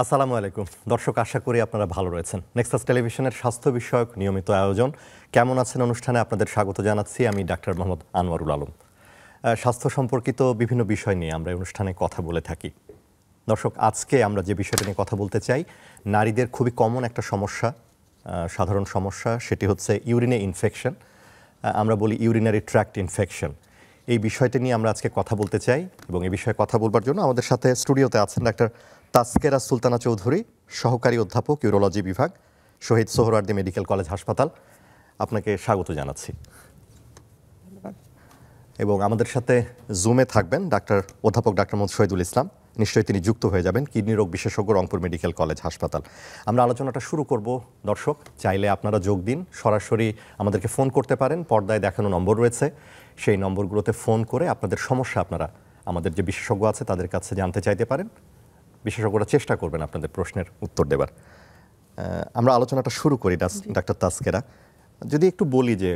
আসসালামু আলাইকুম দর্শক, আশা করি আপনারা ভালো রয়েছেন। নেক্সাস টেলিভিশনের স্বাস্থ্য বিষয়ক নিয়মিত আয়োজন কেমন আছেন অনুষ্ঠানে আপনাদের স্বাগত জানাচ্ছি। আমি ডাক্তার মোহাম্মদ আনোয়ারুল আলম। স্বাস্থ্য সম্পর্কিত বিভিন্ন বিষয় নিয়ে আমরা অনুষ্ঠানে কথা বলে থাকি। দর্শক, আজকে আমরা যে বিষয়টা নিয়ে কথা বলতে চাই, নারীদের খুবই কমন একটা সমস্যা, সাধারণ সমস্যা, সেটি হচ্ছে ইউরিনে ইনফেকশন। আমরা বলি ইউরিনারি ট্র্যাক্ট ইনফেকশন। এই বিষয়টি নিয়ে আমরা আজকে কথা বলতে চাই এবং এই বিষয়ে কথা বলবার জন্য আমাদের সাথে স্টুডিওতে আছেন ডাক্তার তাসকেরা সুলতানা চৌধুরী, সহকারী অধ্যাপক ইউরোলজি বিভাগ, শহীদ সোহরাওয়ার্দী মেডিকেল কলেজ হাসপাতাল। আপনাকে স্বাগত জানাচ্ছি। এবং আমাদের সাথে জুমে থাকবেন অধ্যাপক ডাক্তার মোহাম্মদ শহীদুল ইসলাম, নিশ্চয়ই তিনি যুক্ত হয়ে যাবেন, কিডনি রোগ বিশেষজ্ঞ, রংপুর মেডিকেল কলেজ হাসপাতাল। আমরা আলোচনাটা শুরু করব। দর্শক চাইলে আপনারা যোগ দিন, সরাসরি আমাদেরকে ফোন করতে পারেন। পর্দায় দেখানো নম্বর রয়েছে, সেই নম্বরগুলোতে ফোন করে আপনাদের সমস্যা আপনারা আমাদের যে বিশেষজ্ঞ আছে তাদের কাছে জানতে চাইতে পারেন। বিশেষজ্ঞরা চেষ্টা করবেন আপনাদের প্রশ্নের উত্তর দেবার। আমরা আলোচনাটা শুরু করি। ডাক্তার তাসকেরা, যদি একটু বলি যে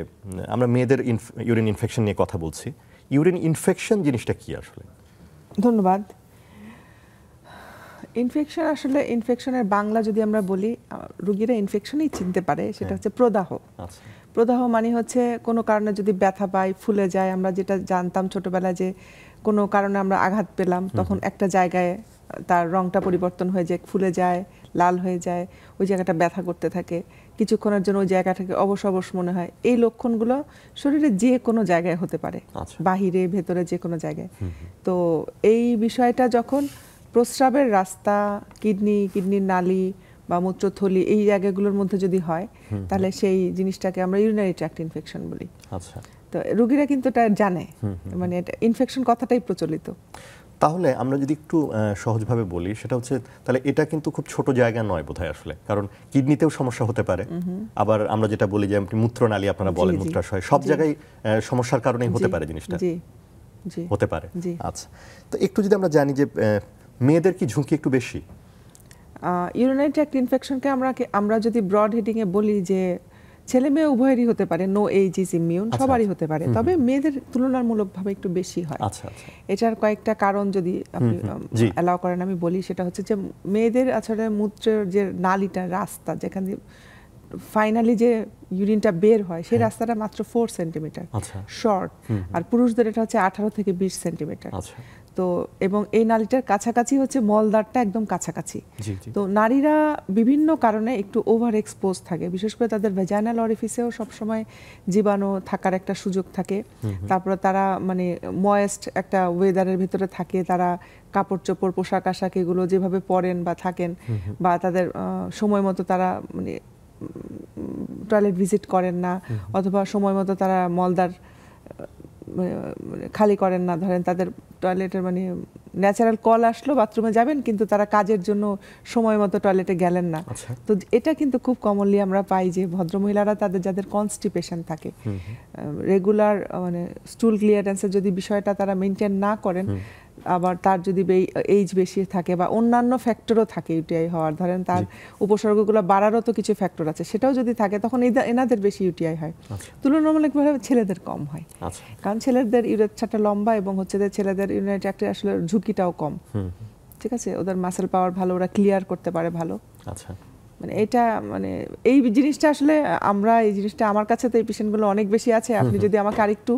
আমরা মেয়েদের ইউরিন ইনফেকশন নিয়ে কথা বলছি, ইউরিন ইনফেকশন জিনিসটা কি আসলে? ধন্যবাদ। ইনফেকশন আসলে ইনফেকশনের বাংলা যদি আমরা বলি, রোগীরা ইনফেকশনই চিনতে পারে, সেটা হচ্ছে প্রদাহ। প্রদাহ মানে হচ্ছে কোনো কারণে যদি ব্যথা পাই, ফুলে যায়। আমরা যেটা জানতাম ছোটবেলায় যে কোনো কারণে আমরা আঘাত পেলাম, তখন একটা জায়গায় তার রংটা পরিবর্তন হয়ে যায়, ফুলে যায়, লাল হয়ে যায়, ওই জায়গাটা ব্যথা করতে থাকে, কিছুক্ষণের জন্য ওই জায়গাটাকে অবশ অবশ মনে হয়। এই লক্ষণগুলো শরীরে যে কোনো জায়গায় হতে পারে, বাহিরে ভেতরে যে কোনো জায়গায়। তো এই বিষয়টা যখন প্রস্রাবের রাস্তা, কিডনির নালী বা মূত্রথলি, এই জায়গাগুলোর মধ্যে যদি হয়, তাহলে সেই জিনিসটাকে আমরা ইউরিনারি ট্র্যাক্ট ইনফেকশন বলি। আচ্ছা, তো রোগীরা কিন্তু এটা জানে, মানে এটা ইনফেকশন কথাটাই প্রচলিত। তাহলে আমরা যদি একটু সহজভাবে বলি, সেটা হচ্ছে তাহলে এটা কিন্তু খুব ছোট জায়গা নয় বোধহয় আসলে, কারণ কিডনিতেও সমস্যা হতে পারে। আবার আমরা যেটা বলি যে মূত্রনালী, আপনারা বলেন মূত্রাশয়, সব জায়গায় সমস্যার কারণেই হতে পারে জিনিসটা। হতে পারে। আচ্ছা, তো একটু যদি আমরা জানি যে মেয়েদের কি ঝুঁকি একটু বেশি? ইউরিনারি ট্র্যাক্ট ইনফেকশনকে আমরা যদি ব্রড হেডিংয়ে বলি যে ছেলে মেয়ে উভয়েরই হতে পারে, নো এজ ইজ ইমিউন, সবারই হতে পারে, তবে মেয়েদের তুলনামূলকভাবে একটু বেশি হয়। এটার কয়েকটা কারণ যদি আপনি অ্যালাউ করেন আমি বলি, সেটা হচ্ছে যে মেয়েদের আসলে মূত্রের যে নালীটা, রাস্তা যেখানে ফাইনালি যে ইউরিনটা বের হয়, সেই রাস্তাটা মাত্র 4 সেন্টিমিটার শর্ট, আর পুরুষদের এটা হচ্ছে 18 থেকে 20 সেন্টিমিটার। তো এবং এই নালীটার কাছাকাছি হচ্ছে মলদ্বারটা, একদম কাছাকাছি। তো নারীরা বিভিন্ন কারণে একটু ওভার এক্সপোজ থাকে, বিশেষ করে তাদের ভ্যাজাইনাল অরিফিসেও সবসময় জীবাণু থাকার একটা সুযোগ থাকে। তারপরে তারা মানে ময়েস্ট একটা ওয়েদারের ভিতরে থাকে, তারা কাপড় চোপড়, পোশাক আশাক এগুলো যেভাবে পরেন বা থাকেন, বা তাদের সময় মতো তারা মানে টয়লেট ভিজিট করেন না, অথবা সময় মতো তারা মলদ্বার খালি করেন না। ধরেন তাদের টয়লেটের মানে ন্যাচারাল কল আসলো, বাথরুমে যাবেন, কিন্তু তারা কাজের জন্য সময় মতো টয়লেটে গেলেন না। তো এটা কিন্তু খুব কমনলি আমরা পাই যে ভদ্রমহিলারা যাদের কনস্টিপেশন থাকে, রেগুলার মানে স্টুল ক্লিয়ারেন্সের যদি বিষয়টা তারা মেনটেন না করেন, আবার তার যদি এইজ বেশি থাকে বা অন্যান্য ফ্যাক্টরও থাকে ইউটিআই হওয়ার, ধরেন তার উপসর্গগুলো বাড়ারও তো কিছু ফ্যাক্টর আছে, সেটাও যদি থাকে, তখন এনাদের বেশি ইউটিআই হয়। তুলনামূলকভাবে ছেলেদের কম হয়, কারণ ছেলেদের ইউরেথ্রাটা লম্বা এবং হচ্ছে ছেলেদের ইউরিনারি ট্র্যাক্টে আসলে ঝুঁকিটাও কম। ঠিক আছে, ওদের মাসেল পাওয়ার ভালো, ওরা ক্লিয়ার করতে পারে ভালো। আচ্ছা, মানে এটা মানে এই জিনিসটা আসলে এই জিনিসটা আমার কাছে তো এই পেশেন্টগুলো অনেক বেশি আছে। আপনি যদি আমাকে আরেকটু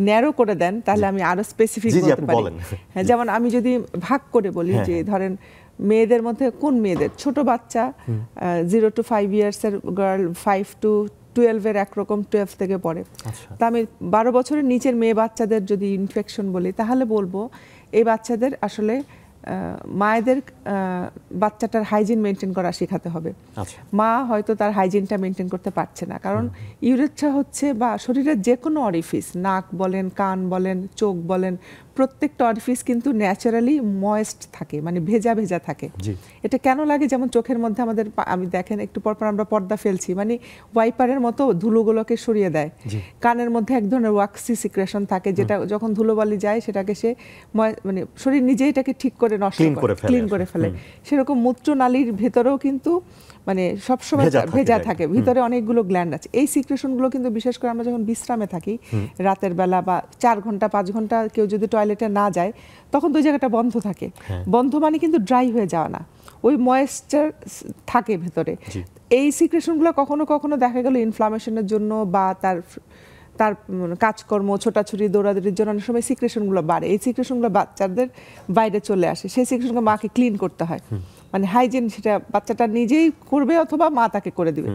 ন্যারো করে দেন, তাহলে আমি আরো স্পেসিফিক বলতে পারি। হ্যাঁ, যেমন আমি যদি ভাগ করে বলি যে ধরেন মেয়েদের মধ্যে কোন মেয়েদের, ছোট বাচ্চা 0 to 5 ইয়ার্সের গার্ল, 5 to 12 এর একরকম, 12 থেকে পড়ে। তা আমি 12 বছরের নিচের মেয়ে বাচ্চাদের যদি ইনফেকশন বলি, তাহলে বলবো এই বাচ্চাদের আসলে মায়েদের বাচ্চাটার হাইজিন মেনটেন করা শেখাতে হবে। মা হয়তো তার হাইজিনটা মেনটেন করতে পারছে না, কারণ ইউরেথ্রা হচ্ছে বা শরীরের যে কোনো অরিফিস, নাক বলেন, কান বলেন, চোখ বলেন, প্রত্যেকটা অরিফিস কিন্তু ন্যাচারালি ময়েস্ট থাকে, মানে ভেজা ভেজা থাকে। এটা কেন লাগে? যেমন চোখের মধ্যে আমাদের, আমি দেখেন একটু পরপর আমরা পর্দা ফেলছি, মানে ওয়াইপারের মতো ধুলোগুলোকে সরিয়ে দেয়। কানের মধ্যে এক ধরনের ওয়াক্সি সিক্রেশন থাকে, যেটা যখন ধুলোবালি যায় সেটাকে সে মানে শরীর নিজেই এটাকে ঠিক করে নষ্ট করে, ক্লিন করে ফেলে। সেরকম মূত্রনালীর ভেতরেও কিন্তু মানে সবসময় ভেজা থাকে, ভিতরে অনেকগুলো গ্ল্যান্ড আছে। এই সিক্রেশনগুলো কিন্তু বিশেষ করে আমরা যখন বিশ্রামে থাকি রাতের বেলা বা 4 ঘন্টা 5 ঘন্টা কেউ যদি টয়লেটে না যায়, তখন তো ওই জায়গাটা বন্ধ থাকে। বন্ধ মানে কিন্তু ড্রাই হয়ে যাওয়া না, ওই ময়েশ্চার থাকে ভেতরে। এই সিক্রেশনগুলো কখনো কখনো দেখা গেল ইনফ্লামেশনের জন্য বা তার কাজকর্ম ছোটাছুটি দৌড়াদৌড়ির জন্য অনেক সময় সিক্রেশনগুলো বাড়ে। এই সিক্রেশনগুলো বাচ্চাদের বাইরে চলে আসে, সেই সিক্রেশনগুলো মাকে ক্লিন করতে হয়। মানে হাইজিন সেটা বাচ্চাটা নিজেই করবে অথবা মা তাকে করে দিবে।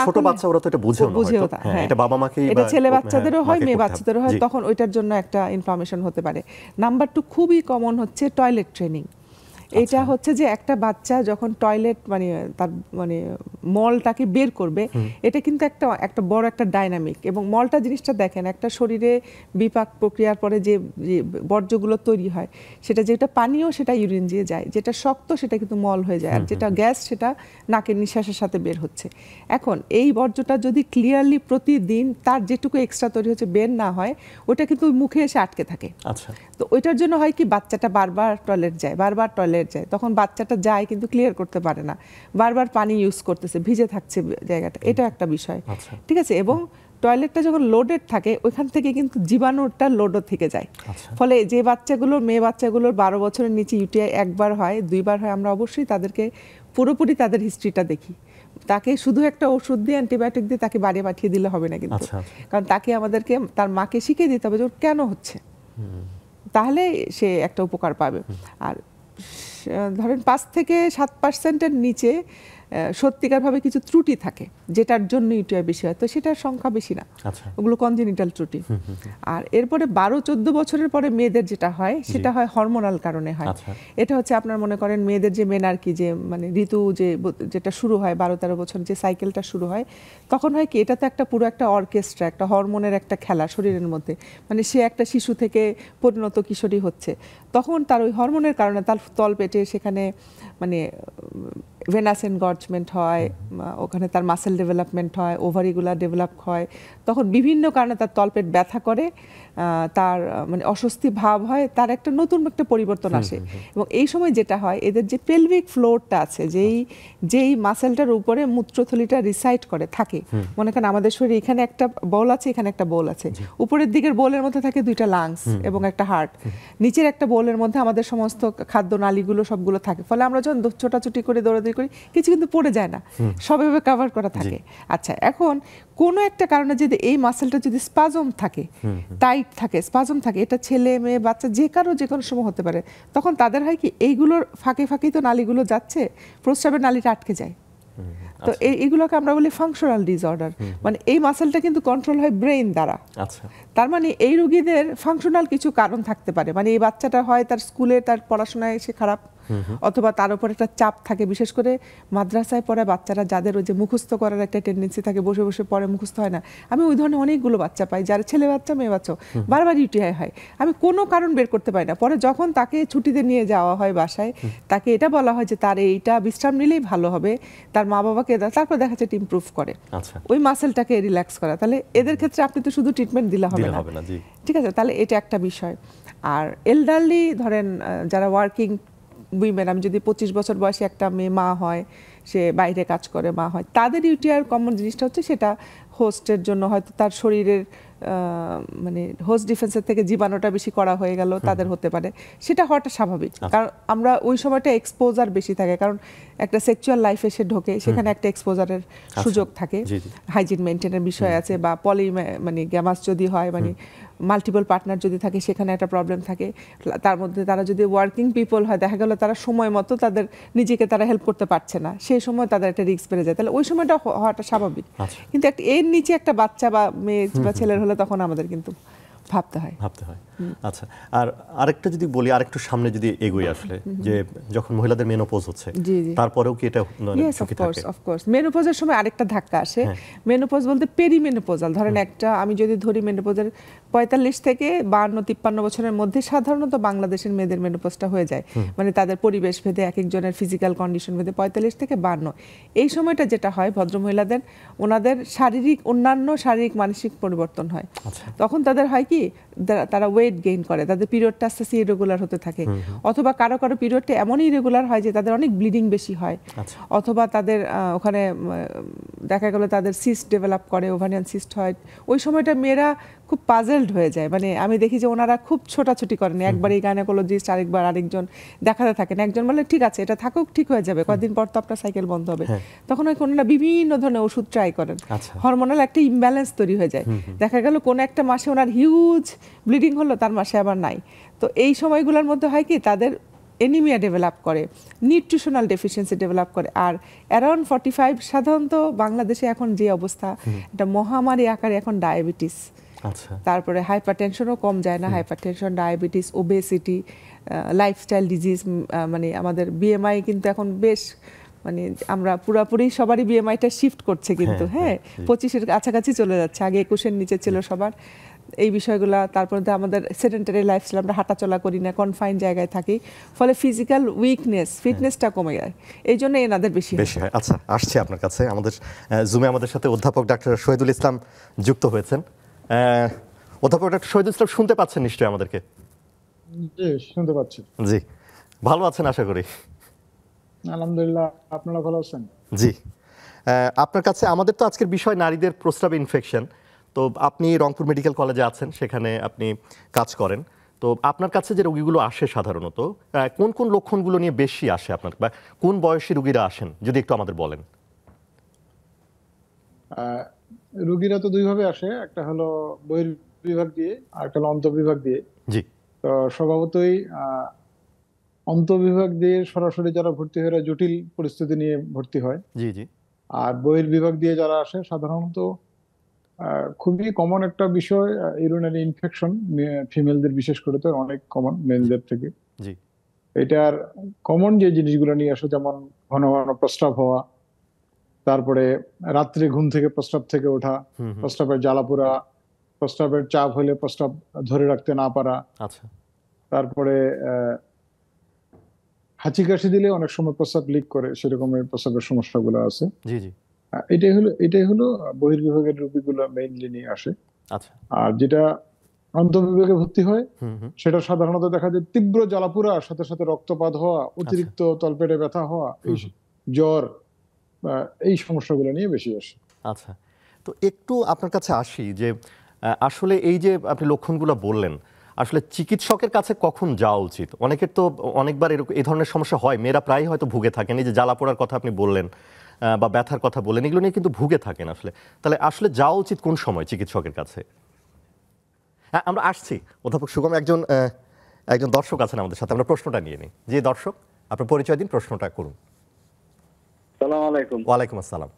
ছোট বাচ্চা ওরা তো এটা বুঝেও না, এটা বাবা মাকেই, এটা ছেলে বাচ্চাদেরও হয় মেয়ে বাচ্চাদেরও হয়, তখন ওইটার জন্য একটা ইনফরমেশন হতে পারে। নাম্বার 2 খুবই কমন হচ্ছে টয়লেট ট্রেনিং। এটা হচ্ছে যে একটা বাচ্চা যখন টয়লেট মানে তার মানে মলটাকে বের করবে, এটা কিন্তু একটা বড় একটা ডাইনামিক। এবং মলটা জিনিসটা দেখেন, একটা শরীরে বিপাক প্রক্রিয়ার পরে যে বর্জ্যগুলো তৈরি হয়, যেটা পানীয় সেটা ইউরিন দিয়ে যায়, যেটা শক্ত সেটা কিন্তু মল হয়ে যায়, আর যেটা গ্যাস সেটা নাকের নিঃশ্বাসের সাথে বের হচ্ছে। এখন এই বর্জ্যটা যদি ক্লিয়ারলি প্রতিদিন তার যেটুকু এক্সট্রা তৈরি হচ্ছে বের না হয়, ওটা কিন্তু মুখে এসে আটকে থাকে। তো ওইটার জন্য হয় কি, বাচ্চাটা বারবার টয়লেট যায়, তখন বাচ্চাটা যায় কিন্তু ক্লিয়ার করতে পারে না, বারবার পানি ইউজ করতেছে, ভিজে থাকছে জায়গাটা, এটা একটা বিষয়। ঠিক আছে। এবং টয়লেটটা যখন লোডেড থাকে ওইখান থেকে কিন্তু জীবাণুটা লোডও থেকে যায়। ফলে যে বাচ্চাগুলো মেয়ে বাচ্চাগুলোর 12 বছরের নিচে ইউটিআই একবার হয় 2বার হয়, আমরা অবশ্যই তাদেরকে পুরোপুরি তাদের হিস্ট্রিটা দেখি। তাকে শুধু একটা ওষুধ দিয়ে অ্যান্টিবায়োটিক দিয়ে তাকে বাড়ি পাঠিয়ে দিলে হবে না কিন্তু, কারণ তাকে আমাদেরকে তার মাকে শিখিয়ে দিতে হবে যে ওর কেন হচ্ছে, তাহলে সে একটা উপকার পাবে। আর ধরেন 5 থেকে 7% নিচে সত্যিকারভাবে কিছু ত্রুটি থাকে যেটার জন্য ইউটিআই বেশি হয়, তো সেটার সংখ্যা বেশি না, ওগুলো কনজেনিটাল ত্রুটি। আর এরপরে 12-14 বছরের পরে মেয়েদের যেটা হয় সেটা হয় হরমোনাল কারণে হয়। এটা হচ্ছে আপনার মনে করেন মেয়েদের যে মেনার্কি, যে মানে ঋতু যেটা শুরু হয় 12-13 বছর যে সাইকেলটা শুরু হয়, তখন হয় কি, এটা তো একটা পুরো একটা অর্কেস্ট্রা, একটা হরমোনের একটা খেলা শরীরের মধ্যে। মানে সে একটা শিশু থেকে পরিণত কিশোরী হচ্ছে, তখন তার ওই হরমোনের কারণে তার তলপেটে সেখানে মানে ভেনাস এনগর্জমেন্ট হয়, ওখানে তার মাসেল ডেভেলপমেন্ট হয়, ওভারিগুলা ডেভেলপ হয়, তখন বিভিন্ন কারণে তার তলপেট ব্যথা করে, তার মানে অস্বস্তি ভাব হয়, তার একটা নতুন একটা পরিবর্তন আসে। এবং এই সময় যেটা হয়, এদের যে পেলভিক ফ্লোরটা আছে, যেই মাসেলটার উপরে মূত্রথলিটা রিসাইড করে থাকে, মনে করেন আমাদের শরীরে এখানে একটা বোল আছে, এখানে একটা বোল আছে, উপরের দিকের বোলের মধ্যে থাকে 2টা লাংস এবং একটা হার্ট, নিচের একটা বোলের মধ্যে আমাদের সমস্ত খাদ্য নালীগুলো সবগুলো থাকে। ফলে আমরা যখন ছোটাছুটি করে দৌড়াদৌড়ি করি কিছু কিন্তু পড়ে যায় না, সবভাবে কভার করা থাকে। আচ্ছা, এখন কোনো একটা কারণে যদি এই মাসেলটা যদি স্পাজম থাকে, টাইট থাকে, স্পাজম থাকে, এটা ছেলে মেয়ে বাচ্চা যে কোনো সময় হতে পারে, তখন তাদের হয় কি, এইগুলোর ফাঁকে ফাঁকেই তো নালীগুলো যাচ্ছে, প্রস্রাবের নালীটা আটকে যায়। তো এইগুলোকে আমরা বলি ফাংশনাল ডিসঅর্ডার। মানে এই মাসেলটা কিন্তু কন্ট্রোল হয় ব্রেইন দ্বারা। তার মানে এই রোগীদের ফাংশনাল কিছু কারণ থাকতে পারে। মানে এই বাচ্চাটা হয় তার স্কুলে তার পড়াশোনায় সে খারাপ, অথবা তার উপর একটা চাপ থাকে, বিশেষ করে মাদ্রাসায় পড়া বাচ্চারা যাদের ওই যে মুখস্থ করার একটা টেন্ডেন্সি থাকে, বসে বসে পড়ে, মুখস্থ হয় না। আমি ওই ধরনের অনেকগুলো বাচ্চা পাই যারা ছেলে বাচ্চা মেয়ে বাচ্চা বারবার ইউটিআই হয়, আমি কোনো কারণ বের করতে পারি না। পরে যখন তাকে ছুটিতে নিয়ে যাওয়া হয় বাসায়, তাকে এটা বলা হয় যে তার এইটা বিশ্রাম নিলেই ভালো হবে, তার মা বাবাকে তারপর দেখা যাচ্ছে ইমপ্রুভ করে ওই মাসেলটাকে রিল্যাক্স করা। তাহলে এদের ক্ষেত্রে আপনি তো শুধু ট্রিটমেন্ট দিলে হবে না, ঠিক আছে? তাহলে এটা একটা বিষয়। আর এলডারলি ধরেন যারা ওয়ার্কিং উইমেন, আমি যদি 25 বছর বয়সে একটা মেয়ে মা হয়, সে বাইরে কাজ করে মা হয়, তাদের ইউটিআই কমন জিনিসটা হচ্ছে সেটা হোস্টের জন্য হয়তো তার শরীরের মানে হোস্ট ডিফেন্সের থেকে জীবাণুটা বেশি করা হয়ে গেল, তাদের হতে পারে। সেটা হওয়াটা স্বাভাবিক, কারণ আমরা ওই সময়টা এক্সপোজার বেশি থাকে, কারণ একটা সেক্সুয়াল লাইফে সে ঢোকে, সেখানে একটা এক্সপোজারের সুযোগ থাকে, হাইজিন মেনটেনের বিষয় আছে, বা মানে গ্যামাস যদি হয়, মানে মাল্টিপল পার্টনার যদি থাকে, সেখানে একটা প্রবলেম থাকে। তার মধ্যে তারা যদি ওয়ার্কিং পিপল হয়, দেখা গেল তারা সময় মতো তাদের নিজেকে তারা হেল্প করতে পারছে না, সেই সময় তাদের একটা রিস্ক বেড়ে যায়, তাহলে ওই সময়টা হওয়াটা স্বাভাবিক। কিন্তু এর নিচে একটা বাচ্চা বা মেয়ে বা ছেলের হলে তখন আমাদের কিন্তু ভাবতে হয়। আচ্ছা, আর আরেকটা যদি বলি, আরেকটু সামনে যদি এগোই, আসলে যে যখন মহিলাদের মেনোপজ হচ্ছে, তারপরেও কি এটা ঝুঁকি থাকে? অফকোর্স মেনোপজের সময় আরেকটা ধাক্কা আসে। মেনোপজ বলতে পেরিমেনোপজাল, ধরেন আমি যদি ধরি মেনোপজের 45 থেকে 52-53 বছরের মধ্যে সাধারণত বাংলাদেশের মেয়েদের মেনোপজটা হয়ে যায়। মানে তাদের পরিবেশ ভেদে, এক একজনের ফিজিক্যাল কন্ডিশন ভেদে 45 থেকে 52 এই সময়টা যেটা হয়, ভদ্রমহিলাদের ওনাদের অন্যান্য শারীরিক মানসিক পরিবর্তন হয়। তখন তাদের হয় কি, তারা ওয়েট গেইন করে, তাদের পিরিয়ডটা আস্তে আস্তে ইরেগুলার হতে থাকে, অথবা কারো কারো পিরিয়ডটা এমনই ইরেগুলার হয় যে তাদের অনেক ব্লিডিং বেশি হয়, অথবা তাদের ওখানে দেখা গেল তাদের সিস্ট ডেভেলপ করে, ওভারিয়ান সিস্ট হয়। ওই সময়টা মেয়েরা খুব পাজলড হয়ে যায়, মানে আমি দেখি যে ওনারা খুব ছোটাছুটি করেন, একবার এই গাইনোকোলজিস্ট আরেকবার আরেকজন দেখাতে থাকেন। একজন বলে ঠিক আছে এটা থাকুক, ঠিক হয়ে যাবে, কয়েকদিন পর তো আপনার সাইকেল বন্ধ হবে। তখন ওনারা বিভিন্ন ধরনের ওষুধ ট্রাই করেন, হরমোনাল একটা ইমব্যালেন্স তৈরি হয়ে যায়। দেখা গেল কোন একটা মাসে ওনার হিউজ ব্লিডিং হলো, তার মাসে আবার নাই। তো এই সময়গুলোর মধ্যে হয় কি তাদের এনিমিয়া ডেভেলপ করে, নিউট্রিশনাল ডেফিসিয়েন্সি ডেভেলপ করে। আর অ্যারাউন্ড 45 সাধারণত বাংলাদেশে এখন যে অবস্থা, একটা মহামারী আকারে এখন ডায়াবেটিস, তারপরে হাইপারটেনশনও কম যায় না, hypertension, diabetes, obesity, lifestyle disease, মানে আমাদের বিএমআই কিন্তু এখন বেশ, মানে আমরা পুরাপুরি সবারই বিএমআইটা শিফট করছে কিন্তু, 25-এর কাছাকাছি চলে যাচ্ছে, আগে 21-এর নিচে ছিল সবার এই বিষয়গুলো। তারপরে আমাদের সেডেন্টারি লাইফস্টাইল, আমরা হাঁটাচলা করি না, কনফাইন জায়গায় থাকি, ফলে ফিজিক্যাল উইকনেস, ফিটনেসটা কমে যায়, এই জন্য এনাদের বেশি হয়। আচ্ছা, আসছে আপনার কাছে। আমাদের জুমে আমাদের সাথে অধ্যাপক ডাক্তার শহীদুল ইসলাম যুক্ত হয়েছেন। অধ্যাপক ডাক্তার শহীদুল ইসলাম শুনতে পাচ্ছেন নিশ্চয়ই আমাদেরকে? জি, শুনতে পাচ্ছি। জি, ভালো আছেন আশা করি? আলহামদুলিল্লাহ, আপনারা ভালো আছেন? জি, আপনার কাছে আমাদের তো আজকের বিষয় নারীদের প্রস্রাব ইনফেকশন। তো আপনি রংপুর মেডিকেল কলেজে আছেন, সেখানে আপনি কাজ করেন। তো আপনার কাছে যে রোগীগুলো আসে সাধারণত কোন কোন লক্ষণগুলো নিয়ে বেশি আসে আপনার, বা কোন বয়সী রোগীরা আসেন যদি একটু আমাদের বলেন? রোগীরা তো দুইভাবে আসে, একটা হলো বহির্বিভাগ দিয়ে আর একটা হলো অন্তর্বিভাগ দিয়ে। জি। তো স্বভাবতই অন্তর্বিভাগ দিয়ে সরাসরি যারা ভর্তি হয় এরা জটিল পরিস্থিতি নিয়ে ভর্তি হয়। জি জি। আর বহির্বিভাগ দিয়ে যারা আসে সাধারণত খুবই কমন একটা বিষয়, ইউরিনারি ইনফেকশন, ফিমেলদের বিশেষ করে তো অনেক কমন মেলদের থেকে। জি। এটার কমন যে জিনিসগুলো নিয়ে আসে, যেমন ঘন ঘন প্রস্রাব হওয়া, তারপরে রাত্রে ঘুম থেকে প্রস্রাব থেকে ওঠা, প্রস্রাবের জ্বালাপোড়া, প্রস্রাবের চাপ হলে প্রস্রাব ধরে রাখতে না পারা, আচ্ছা, তারপরে হাঁচি কাশি দিলে অনেক সময় প্রস্রাব লিক করে, সেরকমের প্রস্রাবের সমস্যাগুলো আছে। জি জি। এটাই হলো বহির্বিভাগের রোগীগুলো মেইনলি নিয়ে আসে। আচ্ছা। আর যেটা অন্তর্বিভাগে ভর্তি হয় সেটা সাধারণত দেখা যায় তীব্র জ্বালাপোড়ার সাথে সাথে রক্তপাত হওয়া, অতিরিক্ত তলপেটে ব্যথা হওয়া, জ্বর, এই সমস্যাগুলো নিয়ে বেশি আসে। আচ্ছা, তো একটু আপনার কাছে আসি যে আসলে এই যে আপনি লক্ষণগুলো বললেন, আসলে চিকিৎসকের কাছে কখন যাওয়া উচিত? অনেকের তো অনেকবার এরকম এই ধরনের সমস্যা হয়, মেয়েরা প্রায়ই হয়তো ভুগে থাকেন, এই যে জ্বালাপোড়ার কথা আপনি বললেন বা ব্যথার কথা বললেন, এগুলো নিয়ে কিন্তু ভুগে থাকেন। তাহলে আসলে যাওয়া উচিত কোন সময় চিকিৎসকের কাছে? হ্যাঁ, আমরা আসছি। অধ্যাপক সুগম, একজন দর্শক আছেন আমাদের সাথে, আমরা প্রশ্নটা নিয়ে নিই। যে দর্শক, আপনার পরিচয় দিন, প্রশ্নটা করুন। আসসালামু আলাইকুম। ওয়ালাইকুম আসসালাম।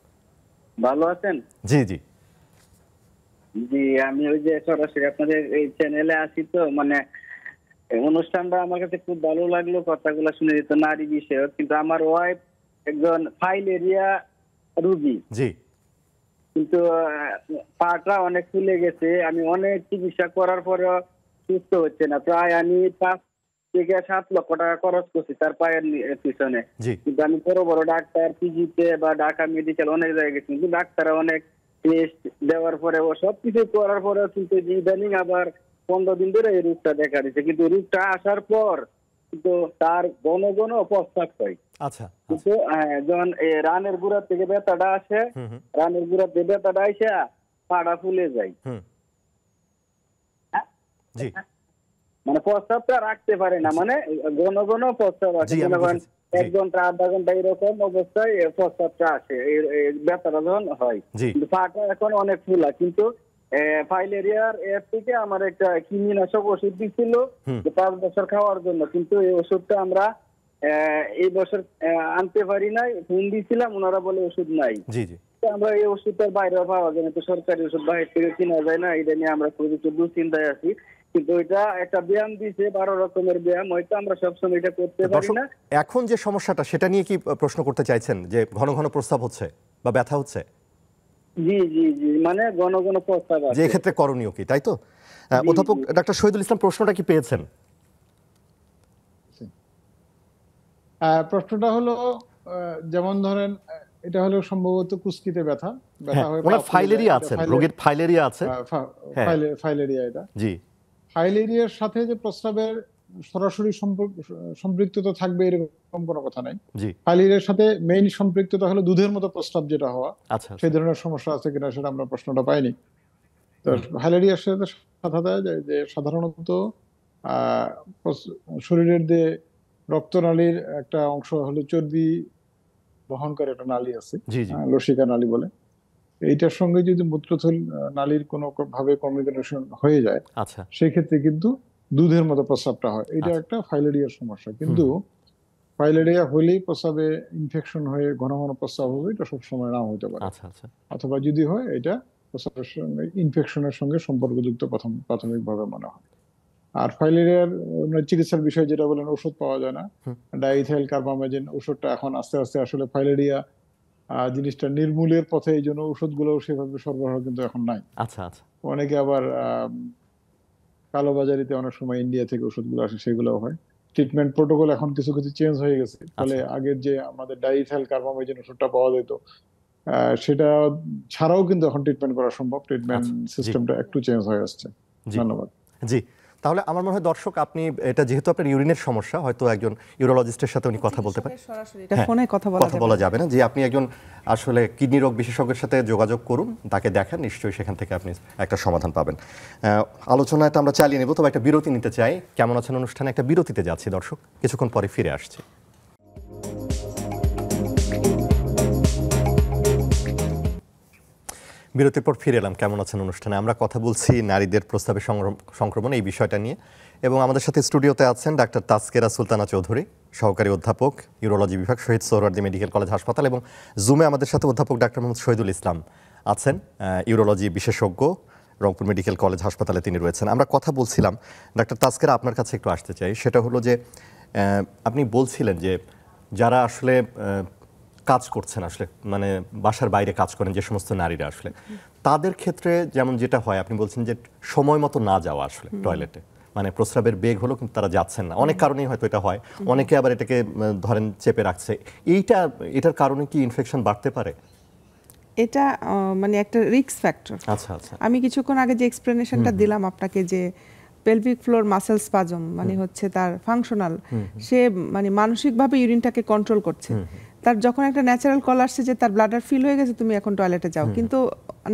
ভালো আছেন? জি জি জি, আমি ওই যে সরাসরি আপনাদের এই চ্যানেলে আসি, তো মানে অনুষ্ঠানটা আমার কাছে খুব ভালো লাগলো, কথাগুলো শুনে যেত নারী বিষয়ক। কিন্তু আমার ওয়াইফ একজন ফাইলেরিয়া রোগী। জি। কিন্তু পাটা অনেক ফুলে গেছে, আমি অনেক চিকিৎসা করার পরেও সুস্থ হচ্ছে না। প্রায় আমি 5 থেকে 7 লক্ষ টাকা খরচ করছি তার পায়ের পিছনে। কিন্তু আমি বড় বড় ডাক্তার, পিজিতে বা ঢাকা মেডিকেল অনেক জায়গায় গেছি, কিন্তু ডাক্তার অনেক টেস্ট দেওয়ার পরে ও সবকিছু করার পরেও কিন্তু ইদানিং আবার 15 দিন ধরে এই রোগটা দেখা দিচ্ছে। কিন্তু রোগটা আসার পর কিন্তু তার ঘন ঘন প্রস্রাব হয়। আচ্ছা, কিন্তু যখন রানের গুড়া থেকে ব্যথাটা আসে, রানের গুড়া থেকে ব্যথাটা আসে পাটা ফুলে যায়, মানে প্রস্রাবটা রাখতে পারে না, মানে ঘন ঘন প্রস্রাব আসে। 1 ঘন্টা 1/2 ঘন্টা এরকম অবস্থায় প্রস্রাবটা আসে, ব্যথাটা যখন হয়। কিন্তু পাটা এখন অনেক ফুলা। কিন্তু ফাইলেরিয়ার এর থেকে আমার একটা কৃমিনাশক ওষুধ দিছিল 5 বছর খাওয়ার জন্য, কিন্তু এই ওষুধটা আমরা এই বছর আনতে পারি নাই। ফোন দিয়েছিলাম, ওনারা বলে ওষুধ নাই। আমরা এই ওষুধটার বাইরে পাওয়া যায় না, তো সরকারি ওষুধ বাইরে থেকে কিনা যায় না, এটা নিয়ে আমরা খুবই দুশ্চিন্তায় আছি। কিন্তু এটা একটা ব্যায়াম দিছে, 12 রকমের ব্যায়াম, হয়তো আমরা সবসময় এটা করতে পারি না। এখন যে সমস্যাটা সেটা নিয়ে কি প্রশ্ন করতে চাইছেন, যে ঘন ঘন প্রস্রাব হচ্ছে বা ব্যথা হচ্ছে? জি জি জি, মানে ঘন ঘন প্রস্রাব আছে। যে ক্ষেত্রে করণীয় কি, তাই তো? অধ্যাপক ডাক্তার শহীদুল ইসলাম, প্রশ্নটা কি পেয়েছেন? প্রশ্নটা হলো, যেমন ধরেন এটা হলো সম্ভবত কুস্কিতে ব্যথা হয়, ওনার ফাইলেরিয়া আছে, রোগীর ফাইলেরিয়া আছে। ফাইলেরিয়া, এটা জি, ফাইলেরিয়ার সাথে যে প্রস্রাবের সরাসরি সম্পৃক্ততা থাকবে এরকম কোনো কথা নাই। ফাইলেরিয়ার সাথে মেইন সম্পৃক্ততা হলো দুধের মতো প্রস্রাব যেটা হওয়া, সেই ধরনের সমস্যা আছে কিনা সেটা আমরা প্রশ্নটা পাইনি। তো ফাইলেরিয়ার সাথে কথা দেয় যে সাধারণত শরীরের যে রক্তনালীর একটা অংশ হলো চর্বি বহন করে একটা নালী আছে, লসিকা নালী বলে। এইটার সঙ্গে যদি মূত্রথলি নালীর কোনো ভাবে কমিউনিকেশন হয়ে যায়, সেই ক্ষেত্রে কিন্তু দুধের মতো প্রস্রাবটা হয়। এটা একটা ফাইলেরিয়ার সমস্যা। কিন্তু ফাইলেরিয়া হলেই প্রস্রাবে ইনফেকশন হয়ে ঘন ঘন প্রস্রাব হবে, এটা সবসময় নাও হতে পারে। অথবা যদি হয় এটা প্রস্রাবের সঙ্গে ইনফেকশনের সঙ্গে সম্পর্কযুক্ত প্রাথমিকভাবে মনে হয়। আর ফাইলেরিয়ার চিকিৎসার বিষয় যেটা বলেন, ওষুধ পাওয়া যায় না। ডাইইথাইল কার্বামেজিন ওষুধটা এখন আস্তে আস্তে আসলে ফাইলেরিয়া জিনিসটা নির্মূলের পথে, এই জন্য ওষুধগুলো সেভাবে সরবরাহ কিন্তু এখন নাই। অনেকে আবার কালোবাজারিতে অনেক সময় ইন্ডিয়া থেকে ওষুধগুলো আসে, সেগুলো হয়। ট্রিটমেন্ট প্রোটোকল এখন কিছু কিছু চেঞ্জ হয়ে গেছে, ফলে আগের যে আমাদের ডাইইথাইল কার্বামেজিন ওষুধটা পাওয়া যেত, সেটা ছাড়াও কিন্তু এখন ট্রিটমেন্ট করা সম্ভব। ট্রিটমেন্ট সিস্টেমটা একটু চেঞ্জ হয়ে আসছে। ধন্যবাদ। জি, তাহলে আমার মনে হয় দর্শক, আপনি এটা যেহেতু আপনার ইউরিনের সমস্যা, হয়তো একজন ইউরোলজিস্টের সাথে উনি কথা বলতে পারেন, ফোনে কথা বলা যাবে না। যে আপনি একজন আসলে কিডনি রোগ বিশেষজ্ঞের সাথে যোগাযোগ করুন, তাকে দেখান, নিশ্চয়ই সেখান থেকে আপনি একটা সমাধান পাবেন। আলোচনাটা আমরা চালিয়ে নেব, তবে একটা বিরতি নিতে চাই। কেমন আছেন অনুষ্ঠানে একটা বিরতিতে যাচ্ছি দর্শক, কিছুক্ষণ পরে ফিরে আসছি। বিরতির পর ফিরে এলাম। কেমন আছেন অনুষ্ঠানে আমরা কথা বলছি নারীদের প্রস্রাবে সংক্রমণ এই বিষয়টা নিয়ে, এবং আমাদের সাথে স্টুডিওতে আছেন ডাক্তার তাসকিরা সুলতানা চৌধুরী, সহকারী অধ্যাপক, ইউরোলজি বিভাগ, শহীদ সোহরাওয়ার্দী মেডিকেল কলেজ হাসপাতাল, এবং জুমে আমাদের সাথে অধ্যাপক ডাক্তার মোহাম্মদ শহীদুল ইসলাম আছেন, ইউরোলজি বিশেষজ্ঞ, রংপুর মেডিকেল কলেজ হাসপাতালে তিনি রয়েছেন। আমরা কথা বলছিলাম, ডাক্তার তাসকিরা আপনার কাছে একটু আসতে চাই। সেটা হলো যে আপনি বলছিলেন যে যারা আসলে কাজ করছেন, আসলে মানে বাসার বাইরে কাজ করেন যে সমস্ত নারীরা, আসলে তাদের ক্ষেত্রে যেমন যেটা হয়, আপনি বলছেন যে সময় মতো না যাওয়া আসলে টয়লেটে, মানে প্রস্রাবের বেগ হলো কিন্তু তারা যাচ্ছেন না, অনেক কারণেই হয়তো এটা হয়। অনেকে আবার এটাকে ধরেন চেপে রাখছে। এটার কারণে কি ইনফেকশন বাড়তে পারে? এটা মানে একটা রিস্ক ফ্যাক্টর। আমি কিছুক্ষণ আগে যে এক্সপ্লেনেশনটা দিলাম আপনাকে, যে পেলভিক ফ্লোর মাসেল স্পাজম মানে হচ্ছে তার ফাংশনাল, সে মানে মানসিকভাবে ইউরিনটাকে কন্ট্রোল করছে। তার যখন একটা ন্যাচারাল কল আসছে যে তার ব্লাডার ফিল হয়ে গেছে, তুমি এখন টয়লেটে যাও, কিন্তু